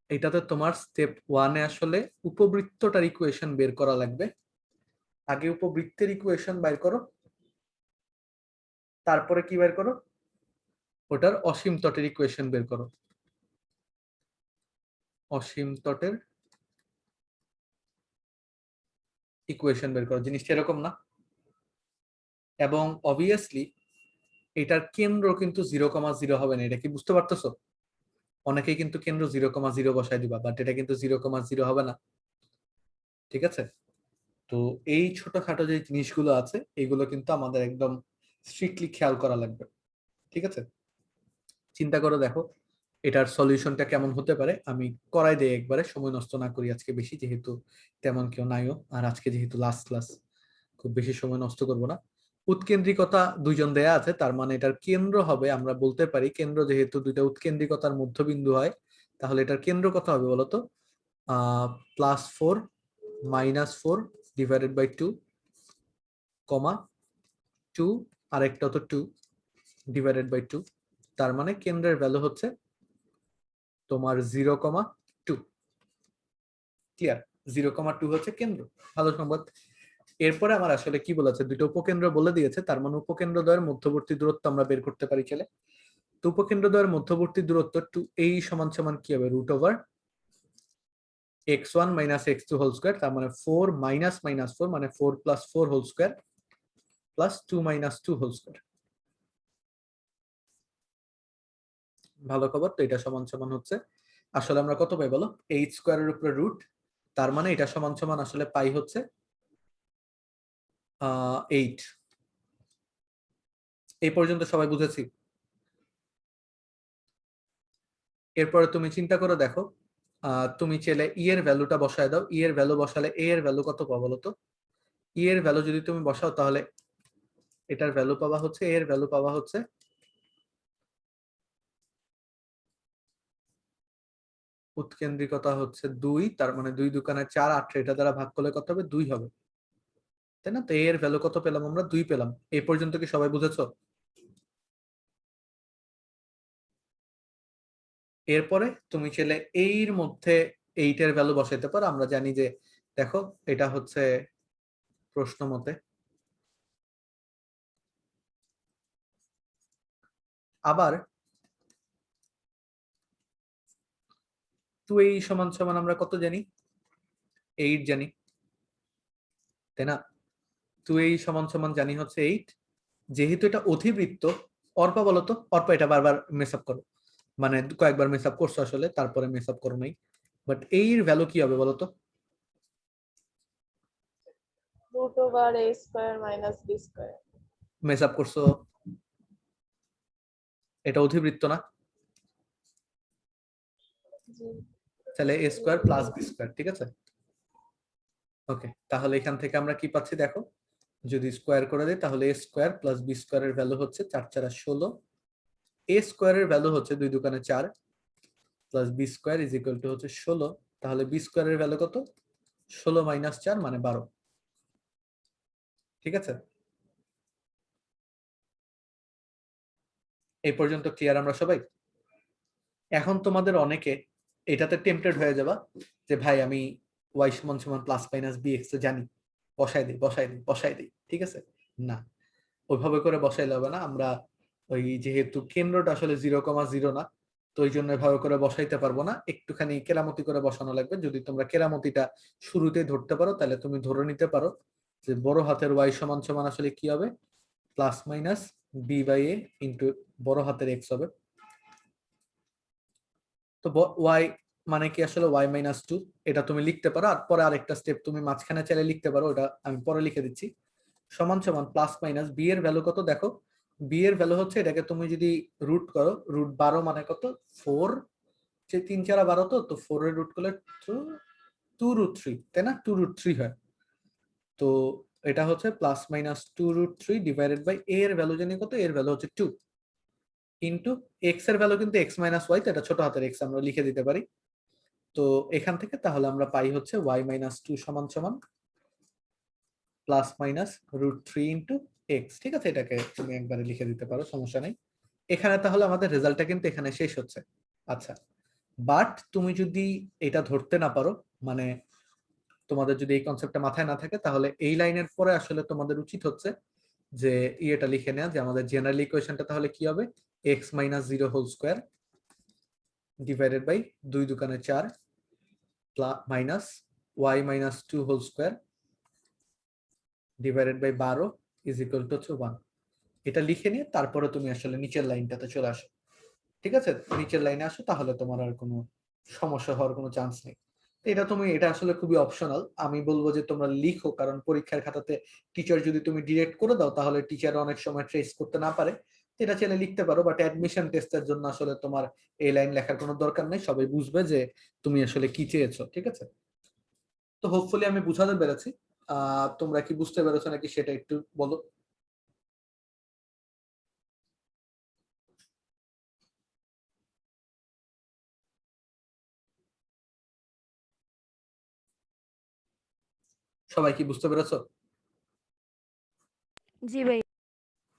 এটাতে তোমার স্টেপ 1 এ আসলে উপবৃত্তটার ইকুয়েশন বের করা লাগবে। আগে উপবৃত্তের ইকুয়েশন বের করো, তারপরে কি বের করো, ওটার অসীম তটের ইকুয়েশন বের করো। অসীম তটের ইকুয়েশন বের করো, জিনিসটা এরকম না? এবং অবভিয়াসলি এটার কেন্দ্র কিন্তু 0,0 হবে না, এটা কি বুঝতে পারতেছো? অনেকেই কিন্তু কেন্দ্র 0,0 বসায় দিবা, বাট এটা কিন্তু 0,0 হবে না। ঠিক আছে, তো এই ছোটখাটো যে জিনিসগুলো আছে এগুলো কিন্তু আমাদের একদম স্ট্রিক্টলি খেয়াল করা লাগবে। ঠিক আছে, চিন্তা করে দেখো এটার সলিউশনটা কেমন হতে পারে। আমি করাই দেই একবারে, সময় নষ্ট না করি আজকে বেশি, যেহেতু তেমন কেউ নাইও, আর আজকে যেহেতু লাস্ট ক্লাস খুব বেশি সময় নষ্ট করব না। উৎকেন্দ্রিকতা 2জন দেয়া আছে, তার মানে এটার কেন্দ্র হবে, আমরা বলতে পারি কেন্দ্র যেহেতু দুইটা উৎকেন্দ্রিকতার মধ্যবিন্দু হয় তাহলে এটার কেন্দ্র কত হবে বলতো, +4 -4 ডিভাইডেড বাই 2, কমা 2, আরেকটা তো 2 ডিভাইডেড বাই 2, তার মানে কেন্দ্রের ভ্যালু হচ্ছে তোমার 0,2। ক্লিয়ার? 0,2 হচ্ছে কেন্দ্র। ভালো সংবাদ। এরপরে আমার আসলে কি বলেছে, দুটো উপকেন্দ্র বলে দিয়েছে, তার মানে উপকেন্দ্রদ্বয়ের মধ্যবর্তী দূরত্ব আমরা বের করতে পারি চলে। তো উপকেন্দ্রদ্বয়ের মধ্যবর্তী দূরত্ব 2a সমান সমান কি হবে, √x1 - x2 হোল স্কয়ার, তার মানে 4 - -4 মানে 4 + 4 whole square plus 2 - 2 whole square. ভালো খবর। তো এটা সমান সমান হচ্ছে আসলে আমরা কত পাই বলো, এইচ স্কোয়ারের উপরে রুট, তার মানে এটা সমান সমান আসলে পাই হচ্ছে 8। এই পর্যন্ত সবাই বুঝেছি? এরপরে তুমি চিন্তা করে দেখো, তুমি চাইলে ই এর ভ্যালুটা বসায় দাও। ই এর ভ্যালু বসালে এ এর ভ্যালু কত পাবো বলো তো? ই এর ভ্যালু যদি তুমি বসাও তাহলে এটার ভ্যালু পাওয়া হচ্ছে, এ এর ভ্যালু পাওয়া হচ্ছে উৎকেন্দ্রিকতা হচ্ছে 2, তার মানে 2 দুকানে 4, 8 এটা দ্বারা ভাগ করলে কত হবে? 2 হবে, তাই না? তো এ এর ভ্যালু কত পেলাম আমরা? 2 পেলাম। এই পর্যন্ত কি সবাই বুঝেছো? এরপরে তুমি চাইলে এর মধ্যে 8 এর ভ্যালু বসাইতে পারো। আমরা জানি যে দেখো এটা হচ্ছে প্রশ্ন মতে আবার 2a সমান সমান আমরা কত জানি? 8 জানি, তাই না? 2a সমান সমান জানি হচ্ছে 8। যেহেতু এটা অধিবৃত্ত, অর্পা বলো তো, অর্পা এটা বারবার মেস আপ করো, মানে কয়েকবার মেস আপ করছো আসলে, তারপরে মেস আপ করো নাই। বাট এর ভ্যালু কি হবে বলো তো? root over a square minus b square. Mace up করছো, এটা অধিবৃত্ত না? জি। তাহলে a square plus b square, ঠিক আছে? ওকে, তাহলে এখান থেকে আমরা কি পাচ্ছি দেখো, যদি স্কয়ার করে দেই তাহলে a স্কয়ার প্লাস b স্কয়ারের ভ্যালু হচ্ছে 4 4 16। a স্কয়ারের ভ্যালু হচ্ছে 2 দুকানে 4 plus b square is equal to হচ্ছে 16। তাহলে b স্কয়ারের ভ্যালু কত? 16 মাইনাস 4 মানে 12, ঠিক আছে? এই পর্যন্ত ক্লিয়ার আমরা সবাই? এখন তোমাদের অনেকে এটাতে টেম্পটেড হয়ে যাবা যে ভাই আমি y সমান সমান প্লাস মাইনাস bx তো জানি, বসাই দিই বসাই দিই বসাই দিই, ঠিক আছে? না, ওইভাবে করে বসাইলে হবে না। আমরা ওই যেহেতু কেন্দ্রটা আসলে 0,0 না, তো ওই জন্য এভাবে করে বসাইতে পারবো না, একটুখানি কেরামতি করে বসানো লাগবে। যদি তোমরা কেরামতিটা শুরুতে ধরতে পারো তাহলে তুমি ধরে নিতে পারো যে বড় হাতের y সমান সমান আসলে কি হবে? Plus minus B by A into বড় হাতের এক্স হবে। তো y মানে কি আসলে y মাইনাস 2, এটা তুমি লিখতে পারো। আর পরে আরেকটা স্টেপ তুমি মাঝখানে চাইলে লিখতে পারো, ওটা আমি পরে লিখে দিচ্ছি। সমান সমান প্লাস মাইনাস বি এর ভ্যালু কত দেখো, বি এর ভ্যালু হচ্ছে, এটাকে তুমি যদি রুট করো, রুট 12 মানে কত? 4, যে 3 4 12, তো 4 এর রুট করলে 2 রুট 3, তাই না? 2 রুট 3 হয়। তো এটা হচ্ছে plus minus 2 root 3 divided by a এর ভ্যালু জানি কত? এর ভ্যালু হচ্ছে 2 ইন্টু এক্স এর ভ্যালু কিন্তু এক্স মাইনাস ওয়াই, তো এটা ছোট হাতের এক্স আমরা লিখে দিতে পারি। তো এখান থেকে তাহলে আমরা পাই হচ্ছে y মাইনাস 2 সমান সমান plus minus root 3 into x, ঠিক আছে? এটাকে তুমি একবারে লিখে দিতে পারো, সমস্যা নেই। এখানে তাহলে আমাদের রেজাল্টটা কিন্তু এখানে শেষ হচ্ছে। আচ্ছা, বাট তুমি যদি এটা ধরতে না পারো, মানে তোমাদের যদি এই কনসেপ্টটা মাথায় না থাকে, তাহলে এই লাইনের পরে আসলে তোমাদের উচিত হচ্ছে যে এটা লিখে নেওয়া যে আমাদের জেনারেল ইকুয়েশনটা তাহলে কি হবে? X minus 0 whole square divided by 2 দুকানে 4 minus y minus 2 whole square divided by 12 is equal to 1। এটা লিখে নিয়ে তারপরে তুমি আসলে নিচের লাইনটাতে চলে আসো, ঠিক আছে? নিচের লাইনে আসো, তাহলে তোমার আর কোনো সমস্যা হওয়ার কোনো চান্স নেই। এটা তুমি, এটা আসলে খুবই অপশনাল। আমি বলবো যে তোমরা লিখো, কারণ পরীক্ষার খাতাতে টিচার যদি তুমি ডিরেক্ট করে দাও তাহলে টিচার অনেক সময় ট্রেস করতে না পারে। এটা চাইলে লিখতে পারো, বাট অ্যাডমিশন টেস্টের জন্য আসলে তোমার এই লাইন লেখার কোনো দরকার নেই। সবাই বুঝবে যে তুমি আসলে কি চেয়েছো, ঠিক আছে? তো হোপফুলি আমি বুঝাতে পেরেছি। তোমরা কি বুঝতে পেরেছো নাকি সেটা একটু বলো। সবাই কি বুঝতে পেরেছো? জি ভাই।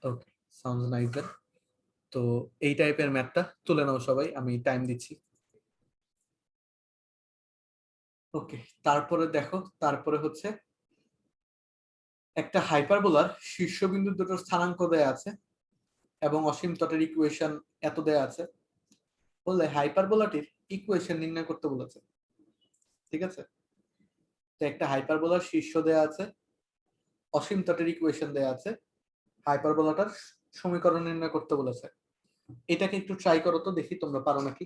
ওকে, সাউন্ডস নাইস দেন। তো এই টাইপের ম্যাথটা তুলে নাও সবাই, আমি টাইম দিচ্ছি। ওকে, তারপরে দেখো, তারপরে হচ্ছে একটা হাইপারবোলার শীর্ষবিন্দু দুটো স্থানাঙ্ক দেয়া আছে এবং অসীম তটের ইকুয়েশন এত দেয়া আছে, বললে হাইপারবোলাটির ইকুয়েশন নির্ণয় করতে বলেছে, ঠিক আছে? তো একটা হাইপারবোলার শীর্ষ দেয়া আছে, অসীম তটের ইকুয়েশন দেয়া আছে, হাইপারবোলাটার সমীকরণ নির্ণয় করতে বলেছে। এটাকে একটু ট্রাই করো তো, দেখি তোমরা পারো নাকি।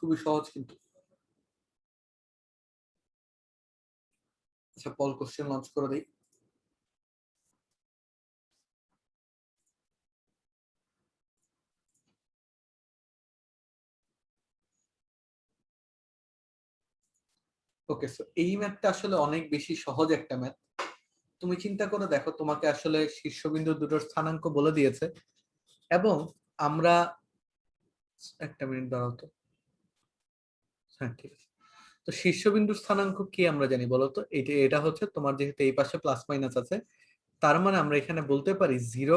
খুবই সহজ কিন্তু। আচ্ছা, পল কোশ্চেন লঞ্চ করে দেই। ওকে, সো এই ম্যাথটা আসলে অনেক বেশি সহজ একটা ম্যাথ। তুমি চিন্তা করে দেখো, তোমাকে আসলে শীর্ষবিন্দু দুটোর স্থানাঙ্ক বলে দিয়েছে, এবং আমরা একটা মিনিট দাঁড়াও তো। হ্যাঁ, ঠিক আছে। তো শীর্ষবিন্দুর স্থানাঙ্ক কি আমরা জানি বলো তো? এটা হচ্ছে তোমার, যেহেতু এই পাশে প্লাস মাইনাস আছে, তার মানে আমরা এখানে বলতে পারি 0,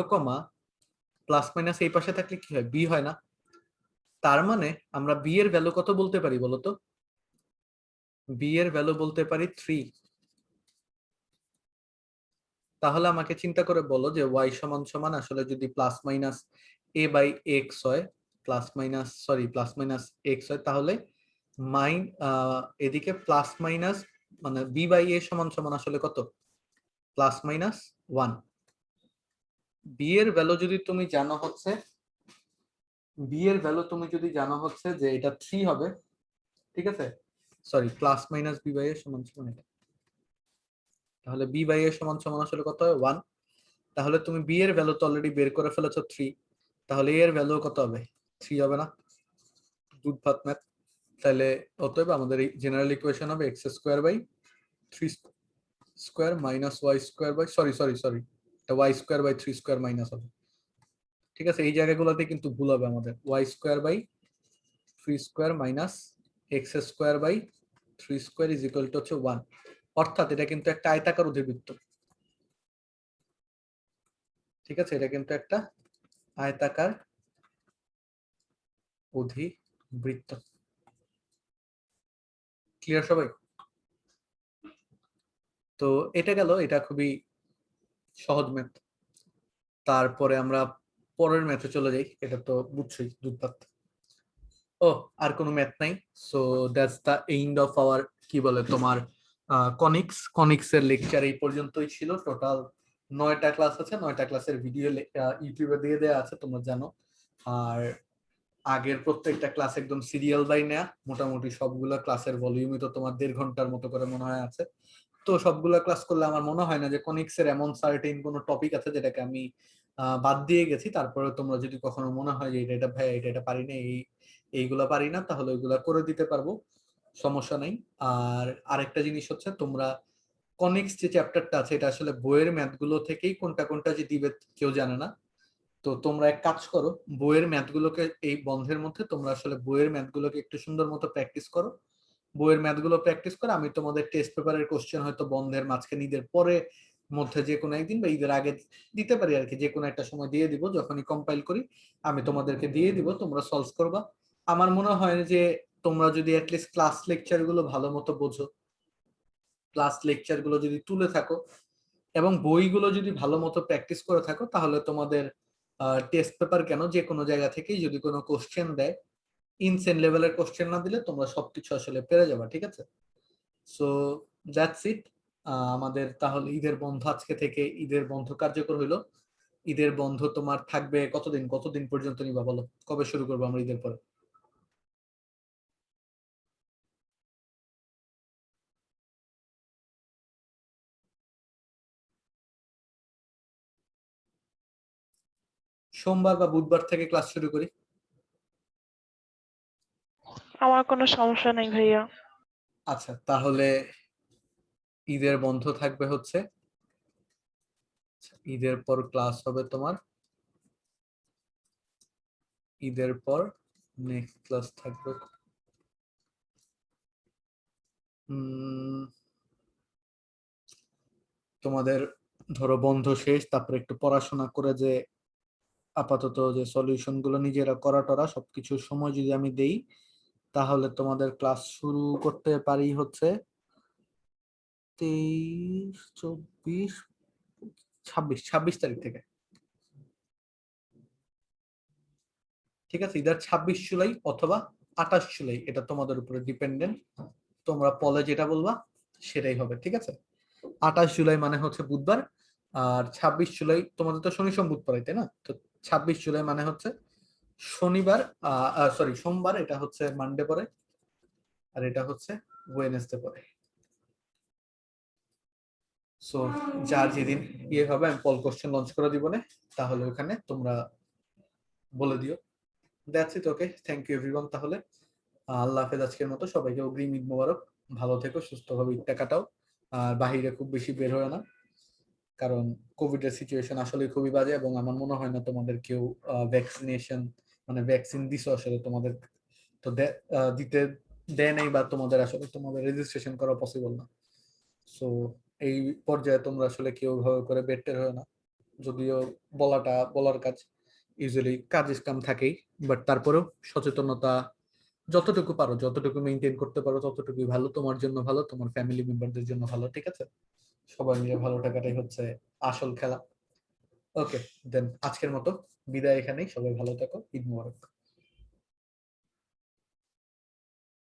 প্লাস মাইনাস এই পাশে থাকলে কি হয়, বি হয় না? তার মানে আমরা বি এর ভ্যালু কত বলতে পারি বলো তো? বি এর ভ্যালু বলতে পারি 3। তাহলে আমাকে চিন্তা করে বলো যে ওয়াই সমান সমান আসলে যদি plus minus A by x হয়, প্লাস মাইনাস এক্স হয়, তাহলে এদিকে প্লাস মাইনাস মানে বি বাই এ সমান সমান আসলে কত? Plus minus 1। বি এর ভ্যালু যদি তুমি জানো হচ্ছে, যে এটা 3 হবে, ঠিক আছে? Sorry, plus minus B by এ সমান সমান এটা, তাহলে বি বাই এ সমান সমান আসলে কত হয়? 1। তাহলে তুমি বি এর ভ্যালু তো অলরেডি বের করে ফেলেছো 3, তাহলে এ এর ভ্যালু কত হবে? 3 হবে না? দুধ ম্যাথ। তাহলে অতএব আমাদের এই জেনারেল ইকুয়েশন হবে x square by 3 square minus y square by sorry এটা y square by 3 square minus হবে, ঠিক আছে? এই জায়গাগুলোতে কিন্তু ভুল হবে আমাদের। Y square by 3 square minus x square by 3 square is equal to হচ্ছে 1। অর্থাৎ এটা কিন্তু একটা আয়তাকার অধিবৃত্ত, ঠিক আছে? এটা কিন্তু একটা আয়তাকার অধিবৃত্ত। ক্লিয়ার সবাই? তো এটা গেল, এটা খুবই সহজ ম্যাথ। তারপরে আমরা পরের ম্যাথে চলে যাই, এটা তো বুঝছই, দুধপাত। ও, আর কোনো ম্যাথ নাই। So that's the end of our, কি বলে তোমার, কনিক্স এর লেকচার এই পর্যন্তই ছিল। টোটাল 9টা ক্লাস আছে, 9টা ক্লাসের ভিডিও ইউটিউবে দিয়ে দেওয়া আছে, তোমরা জানো। আর আগের প্রত্যেকটা ক্লাস একদম সিরিয়াল বাই নেয়া, মোটামুটি সবগুলো ক্লাসের ভলিউমই তো তোমার 1.5 ঘন্টার মতো করে মনে হয় আছে। তো সবগুলা ক্লাস করলে আমার মনে হয় না যে কনিক্স এর এমন সার্টেন কোনো টপিক আছে যেটাকে আমি বাদ দিয়ে গেছি। তারপরে তোমরা যদি কখনো মনে হয় যে এটা ভাই এটা পারি না, এইগুলা পারি না, তাহলে ওইগুলা করে দিতে পারবো, সমস্যা নাই। আর আরেকটা জিনিস হচ্ছে, তোমরা কনিক্স যে চ্যাপ্টারটা আছে, এটা আসলে বইয়ের ম্যাথ গুলো থেকেই কোনটা কোনটা যে দিবে কেউ জানে না। তো তোমরা এক কাজ করো, বইয়ের ম্যাথগুলোকে এই বন্ধের মধ্যে তোমরা আসলে বইয়ের ম্যাথগুলোকে একটু সুন্দর মতো প্র্যাকটিস করো। বইয়ের ম্যাথগুলো প্র্যাকটিস করে আমি তোমাদের টেস্ট পেপারের কোশ্চেন হয়তো বন্ধের মাঝখানে, ঈদের পরে মধ্যে যে কোনো একদিন বা ঈদের আগে দিতে পারি আর কি, যে কোনো একটা সময় দিয়ে দিব। যখনই কম্পাইল করি আমি তোমাদেরকে দিয়ে দিব, তোমরা সলভ করবা। আমার মনে হয় যে তোমরা যদি অ্যাটলিস্ট ক্লাস লেকচার গুলো ভালো মতো বোঝো, ক্লাস লেকচার গুলো যদি তুলে থাকো, এবং বইগুলো যদি ভালো মতো প্র্যাকটিস করে থাকো, তাহলে তোমাদের টেস্ট পেপার কেন, যে কোনো জায়গা থেকেই যদি কোনো কোশ্চেন দেয়, ইনসেন লেভেলের কোশ্চেন না দিলে তোমরা সবকিছু আসলে পেরে যাবা, ঠিক আছে? So that's it. আমাদের তাহলে ঈদের বন্ধ, আজকে থেকে ঈদের বন্ধ কার্যকর হইলো। ঈদের বন্ধ তোমার থাকবে কতদিন পর্যন্ত নিবা বলো? কবে শুরু করবো আমরা ঈদের পরে? সোমবার বা বুধবার থেকে ক্লাস শুরু করি। আমার কোনো সমস্যা নেই ভাইয়া। আচ্ছা, তাহলে ঈদের বন্ধ থাকবে হচ্ছে, ঈদের পর ক্লাস হবে তোমার, ঈদের পর নেক্সট ক্লাস থাকবে তোমাদের, ধরো বন্ধ শেষ, তারপরে একটু পড়াশোনা করে যে আপাতত যে সলিউশন গুলো নিজেরা করা টরা সবকিছুর সময় যদি আমি দেই, তাহলে তোমাদের ক্লাস শুরু করতে পারি হচ্ছে 23, 24, 26 তারিখ থেকে। ঠিক আছে, ইদার 26 জুলাই অথবা 28 জুলাই, এটা তোমাদের উপরে ডিপেন্ডেন্ট। তোমরা পলে যেটা বলবা সেটাই হবে, ঠিক আছে। 28 জুলাই মানে হচ্ছে বুধবার, আর 26 জুলাই তোমাদের তো শনি সোম বুধ পড়াই, তাই না? তো 26 জুলাই মানে হচ্ছে শনিবার, সরি সোমবার, এটা হচ্ছে মানডে পরে, আর এটা হচ্ছে ওয়েডনেসডে পরে। সো যার যেদিন ইয়ে হবে আমি পল কোশ্চেন লঞ্চ করে দিব না, তাহলে ওখানে তোমরা বলে দিও। That's it, okay, thank you everyone. তাহলে আল্লাহ হাফেজ, আজকের মতো সবাইকে অগ্রিম ঈদ মোবারক। ভালো থেকো, সুস্থভাবে ঈদটা কাটাও, আর বাহিরে খুব বেশি বের হয় না, কারণ কোভিড এর সিচুয়েশন আসলে খুবই বাজে, এবং আমার মনে হয় না তোমাদের কেউ ভ্যাকসিনেশন মানে ভ্যাকসিন দিছো আসলে, তোমাদের তো দিতে দেয় নাই, বা তোমাদের আসলে তোমাদের রেজিস্ট্রেশন করা পসিবল না। সো এই পর্যায়ে তোমরা আসলে কেউ ভাবে করে বেটার হয় না, যদিও বলার কাজ ইউজুয়ালি কাজ কাম থাকেই, বাট তারপরেও সচেতনতা যতটুকু পারো, যতটুকু মেনটেন করতে পারো ততটুকুই ভালো, তোমার জন্য ভালো, তোমার ফ্যামিলি মেম্বারদের জন্য ভালো, ঠিক আছে। সবাই মিলে ভালো থাকাটাই হচ্ছে আসল খেলা। ওকে, দেন আজকের মতো বিদায় এখানেই, সবাই ভালো থাকো, ঈদ মোবারক।